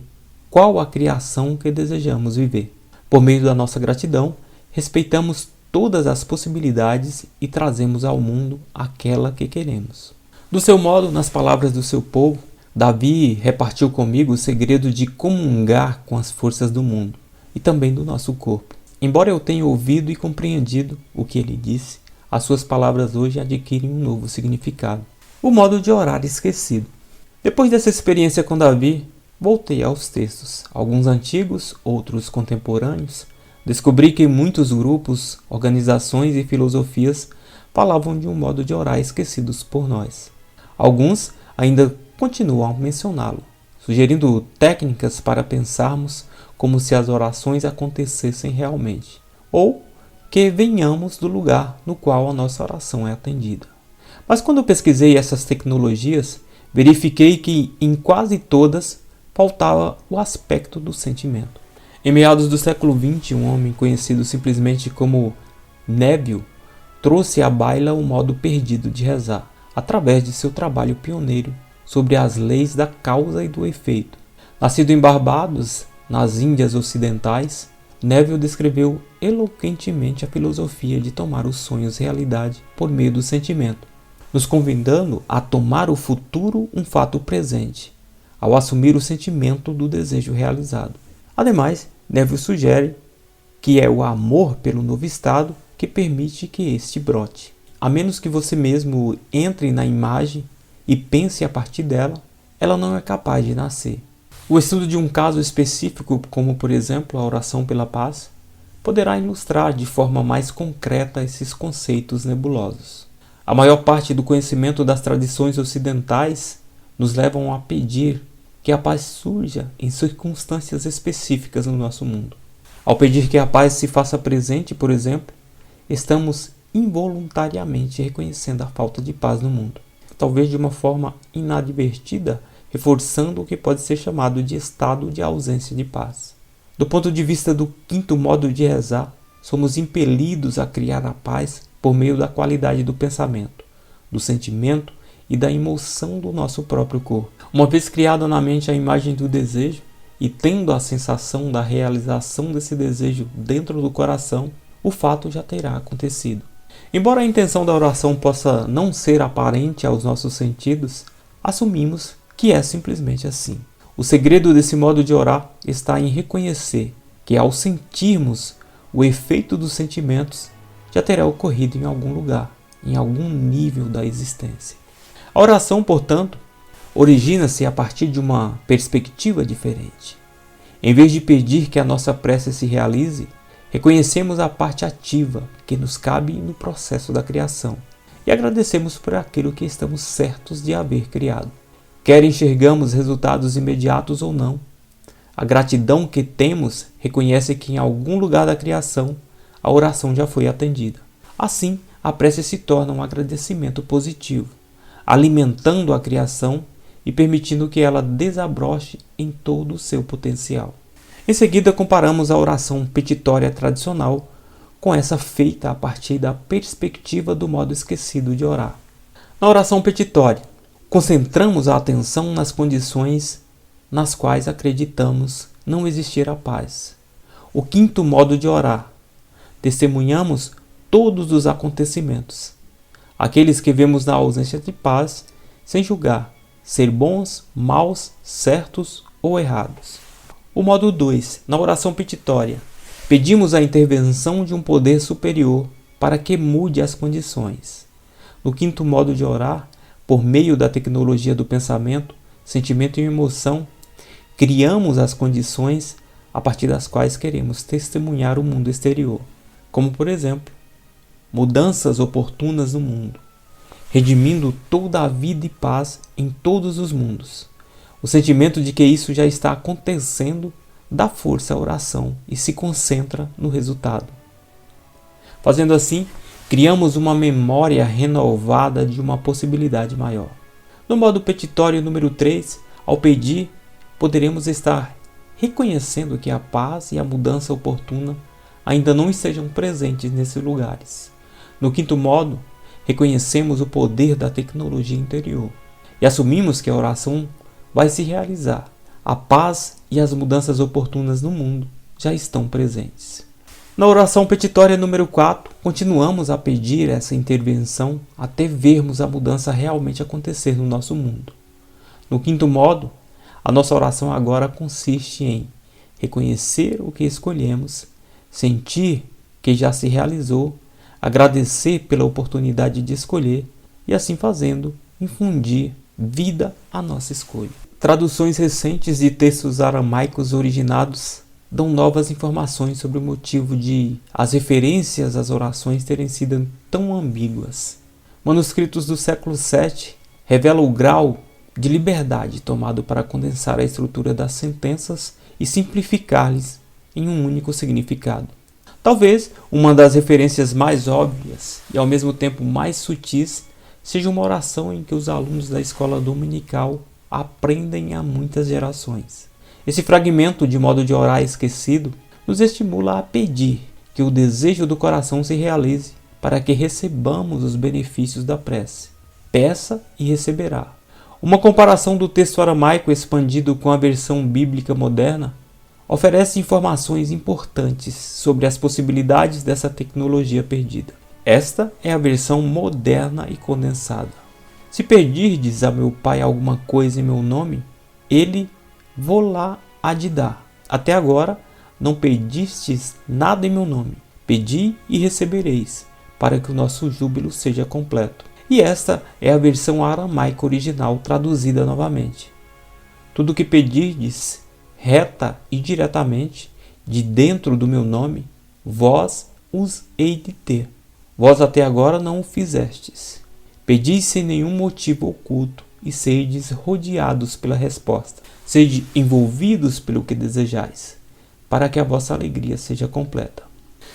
A: qual a criação que desejamos viver. Por meio da nossa gratidão, respeitamos todas as possibilidades e trazemos ao mundo aquela que queremos. Do seu modo, nas palavras do seu povo, Davi repartiu comigo o segredo de comungar com as forças do mundo e também do nosso corpo. Embora eu tenha ouvido e compreendido o que ele disse, as suas palavras hoje adquirem um novo significado. O modo de orar esquecido. Depois dessa experiência com Davi, voltei aos textos, alguns antigos, outros contemporâneos. Descobri que muitos grupos, organizações e filosofias falavam de um modo de orar esquecidos por nós. Alguns ainda continuam a mencioná-lo, sugerindo técnicas para pensarmos como se as orações acontecessem realmente, ou que venhamos do lugar no qual a nossa oração é atendida. Mas quando eu pesquisei essas tecnologias, verifiquei que em quase todas faltava o aspecto do sentimento. Em meados do século XX, um homem conhecido simplesmente como Neville trouxe à baila o modo perdido de rezar, através de seu trabalho pioneiro sobre as leis da causa e do efeito. Nascido em Barbados, nas Índias Ocidentais, Neville descreveu eloquentemente a filosofia de tomar os sonhos realidade por meio do sentimento, nos convidando a tomar o futuro um fato presente, ao assumir o sentimento do desejo realizado. Ademais, Neville sugere que é o amor pelo novo estado que permite que este brote. A menos que você mesmo entre na imagem e pense a partir dela, ela não é capaz de nascer. O estudo de um caso específico, como por exemplo a oração pela paz, poderá ilustrar de forma mais concreta esses conceitos nebulosos. A maior parte do conhecimento das tradições ocidentais nos levam a pedir que a paz surja em circunstâncias específicas no nosso mundo. Ao pedir que a paz se faça presente, por exemplo, estamos involuntariamente reconhecendo a falta de paz no mundo, talvez de uma forma inadvertida, reforçando o que pode ser chamado de estado de ausência de paz. Do ponto de vista do quinto modo de rezar, somos impelidos a criar a paz por meio da qualidade do pensamento, do sentimento e da emoção do nosso próprio corpo. Uma vez criada na mente a imagem do desejo e tendo a sensação da realização desse desejo dentro do coração, o fato já terá acontecido. Embora a intenção da oração possa não ser aparente aos nossos sentidos, assumimos que é simplesmente assim. O segredo desse modo de orar está em reconhecer que, ao sentirmos o efeito dos sentimentos, já terá ocorrido em algum lugar, em algum nível da existência. A oração, portanto, origina-se a partir de uma perspectiva diferente. Em vez de pedir que a nossa prece se realize, reconhecemos a parte ativa que nos cabe no processo da criação e agradecemos por aquilo que estamos certos de haver criado. Quer enxergamos resultados imediatos ou não, a gratidão que temos reconhece que em algum lugar da criação a oração já foi atendida. Assim, a prece se torna um agradecimento positivo, alimentando a criação e permitindo que ela desabroche em todo o seu potencial. Em seguida, comparamos a oração petitória tradicional com essa feita a partir da perspectiva do modo esquecido de orar. Na oração petitória, concentramos a atenção nas condições nas quais acreditamos não existir a paz. O quinto modo de orar, testemunhamos todos os acontecimentos, aqueles que vemos na ausência de paz, sem julgar, ser bons, maus, certos ou errados. O modo 2, na oração petitória, pedimos a intervenção de um poder superior para que mude as condições. No quinto modo de orar, por meio da tecnologia do pensamento, sentimento e emoção, criamos as condições a partir das quais queremos testemunhar o mundo exterior, como por exemplo, mudanças oportunas no mundo, redimindo toda a vida e paz em todos os mundos. O sentimento de que isso já está acontecendo dá força à oração e se concentra no resultado. Fazendo assim, criamos uma memória renovada de uma possibilidade maior. No modo petitório número 3, ao pedir, poderemos estar reconhecendo que a paz e a mudança oportuna ainda não estejam presentes nesses lugares. No quinto modo, reconhecemos o poder da tecnologia interior e assumimos que a oração vai se realizar. A paz e as mudanças oportunas no mundo já estão presentes. Na oração petitória número 4, continuamos a pedir essa intervenção até vermos a mudança realmente acontecer no nosso mundo. No quinto modo, a nossa oração agora consiste em reconhecer o que escolhemos, sentir que já se realizou, agradecer pela oportunidade de escolher e, assim fazendo, infundir vida à nossa escolha. Traduções recentes de textos aramaicos originados dão novas informações sobre o motivo de as referências às orações terem sido tão ambíguas. Manuscritos do século VII revelam o grau de liberdade tomado para condensar a estrutura das sentenças e simplificar-lhes em um único significado. Talvez uma das referências mais óbvias e ao mesmo tempo mais sutis seja uma oração em que os alunos da escola dominical aprendem há muitas gerações. Esse fragmento de modo de orar esquecido nos estimula a pedir que o desejo do coração se realize para que recebamos os benefícios da prece. Peça e receberá. Uma comparação do texto aramaico expandido com a versão bíblica moderna oferece informações importantes sobre as possibilidades dessa tecnologia perdida. Esta é a versão moderna e condensada. Se pedirdes a meu Pai alguma coisa em meu nome, ele vô-la há de dar. Até agora não pedistes nada em meu nome. Pedi e recebereis, para que o nosso júbilo seja completo. E esta é a versão aramaica original traduzida novamente. Tudo o que pedirdes, reta e diretamente, de dentro do meu nome, vós os hei de ter. Vós até agora não o fizestes. Pedis sem nenhum motivo oculto e sedes rodeados pela resposta. Sede envolvidos pelo que desejais, para que a vossa alegria seja completa.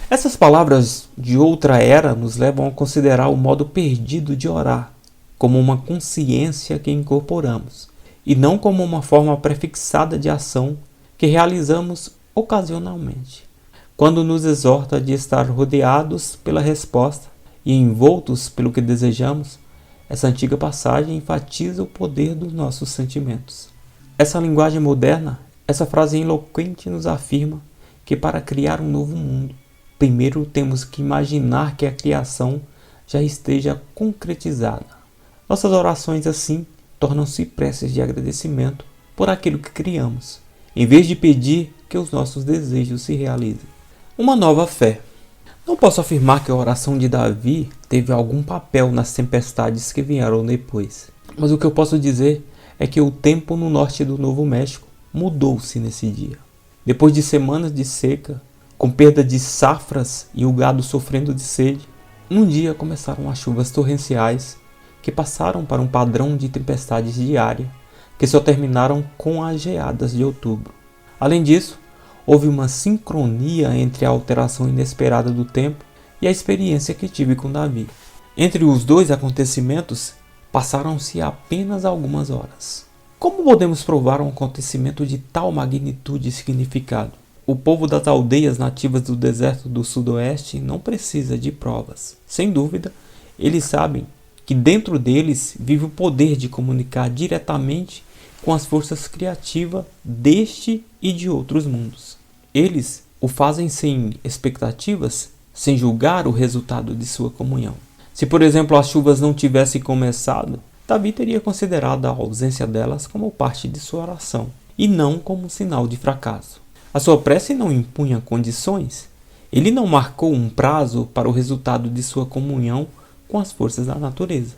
A: Essas palavras de outra era nos levam a considerar o modo perdido de orar como uma consciência que incorporamos, e não como uma forma prefixada de ação que realizamos ocasionalmente. Quando nos exorta de estar rodeados pela resposta e envoltos pelo que desejamos, essa antiga passagem enfatiza o poder dos nossos sentimentos. Essa linguagem moderna, essa frase eloquente nos afirma que para criar um novo mundo, primeiro temos que imaginar que a criação já esteja concretizada. Nossas orações assim tornam-se preces de agradecimento por aquilo que criamos, em vez de pedir que os nossos desejos se realizem. Uma nova fé. Não posso afirmar que a oração de Davi teve algum papel nas tempestades que vieram depois, mas o que eu posso dizer é que o tempo no norte do Novo México mudou-se nesse dia. Depois de semanas de seca, com perda de safras e o gado sofrendo de sede. Um dia começaram as chuvas torrenciais, que passaram para um padrão de tempestades diária, que só terminaram com as geadas de outubro. Além disso, houve uma sincronia entre a alteração inesperada do tempo e a experiência que tive com Davi. Entre os dois acontecimentos, passaram-se apenas algumas horas. Como podemos provar um acontecimento de tal magnitude e significado? O povo das aldeias nativas do deserto do sudoeste não precisa de provas. Sem dúvida, eles sabem que dentro deles vive o poder de comunicar diretamente com as forças criativas deste e de outros mundos. Eles o fazem sem expectativas, sem julgar o resultado de sua comunhão. Se, por exemplo, as chuvas não tivessem começado, Davi teria considerado a ausência delas como parte de sua oração, e não como um sinal de fracasso. A sua prece não impunha condições. Ele não marcou um prazo para o resultado de sua comunhão com as forças da natureza.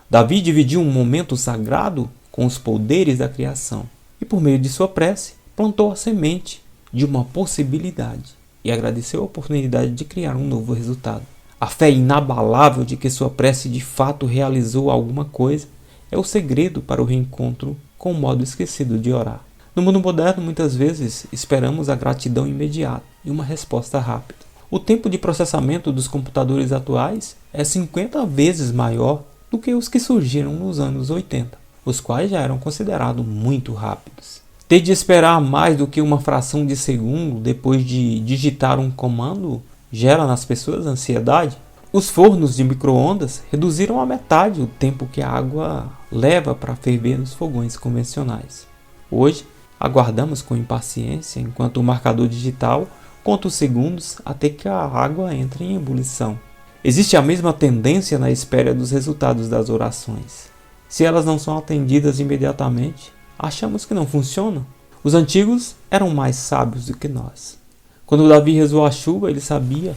A: Davi dividiu um momento sagrado com os poderes da criação, e por meio de sua prece, plantou a semente de uma possibilidade e agradeceu a oportunidade de criar um novo resultado. A fé inabalável de que sua prece de fato realizou alguma coisa é o segredo para o reencontro com o modo esquecido de orar. No mundo moderno, muitas vezes, esperamos a gratidão imediata e uma resposta rápida. O tempo de processamento dos computadores atuais é 50 vezes maior do que os que surgiram nos anos 80, os quais já eram considerados muito rápidos. Ter de esperar mais do que uma fração de segundo depois de digitar um comando gera nas pessoas ansiedade. Os fornos de micro-ondas reduziram a metade o tempo que a água leva para ferver nos fogões convencionais. Hoje, aguardamos com impaciência enquanto o marcador digital conta os segundos até que a água entre em ebulição. Existe a mesma tendência na espera dos resultados das orações. Se elas não são atendidas imediatamente, achamos que não funcionam. Os antigos eram mais sábios do que nós. Quando Davi rezou a chuva, ele sabia,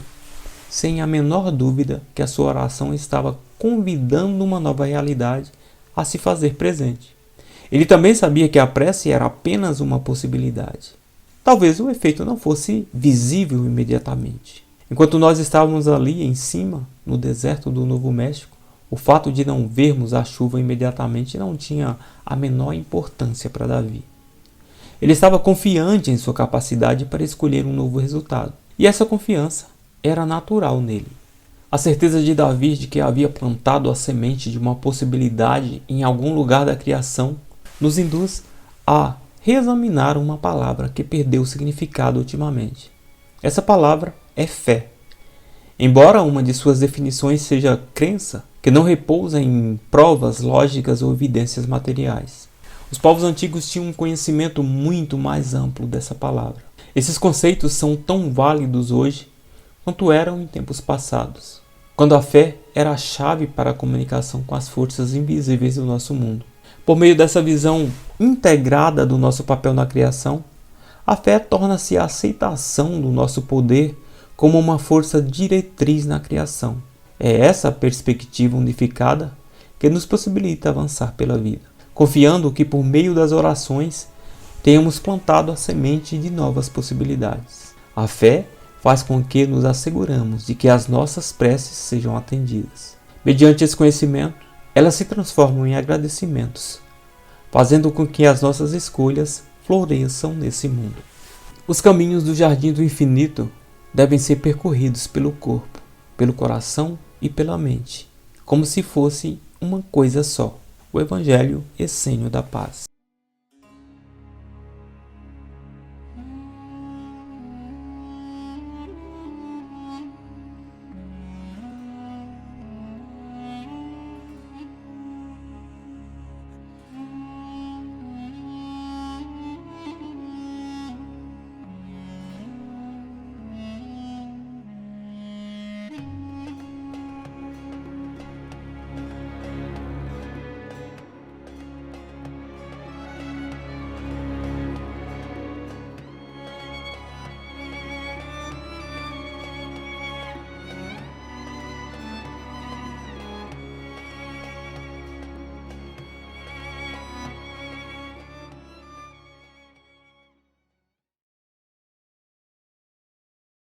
A: sem a menor dúvida, que a sua oração estava convidando uma nova realidade a se fazer presente. Ele também sabia que a prece era apenas uma possibilidade. Talvez o efeito não fosse visível imediatamente. Enquanto nós estávamos ali em cima, no deserto do Novo México, o fato de não vermos a chuva imediatamente não tinha a menor importância para Davi. Ele estava confiante em sua capacidade para escolher um novo resultado. E essa confiança era natural nele. A certeza de Davi de que havia plantado a semente de uma possibilidade em algum lugar da criação nos induz a reexaminar uma palavra que perdeu o significado ultimamente. Essa palavra é fé. Embora uma de suas definições seja crença, que não repousa em provas lógicas ou evidências materiais. Os povos antigos tinham um conhecimento muito mais amplo dessa palavra. Esses conceitos são tão válidos hoje quanto eram em tempos passados, quando a fé era a chave para a comunicação com as forças invisíveis do nosso mundo. Por meio dessa visão integrada do nosso papel na criação, a fé torna-se a aceitação do nosso poder como uma força diretriz na criação. É essa perspectiva unificada que nos possibilita avançar pela vida, confiando que por meio das orações tenhamos plantado a semente de novas possibilidades. A fé faz com que nos asseguramos de que as nossas preces sejam atendidas. Mediante esse conhecimento, elas se transformam em agradecimentos, fazendo com que as nossas escolhas floresçam nesse mundo. Os caminhos do jardim do infinito devem ser percorridos pelo corpo, pelo coração e pela mente, como se fosse uma coisa só, o Evangelho essênio da paz.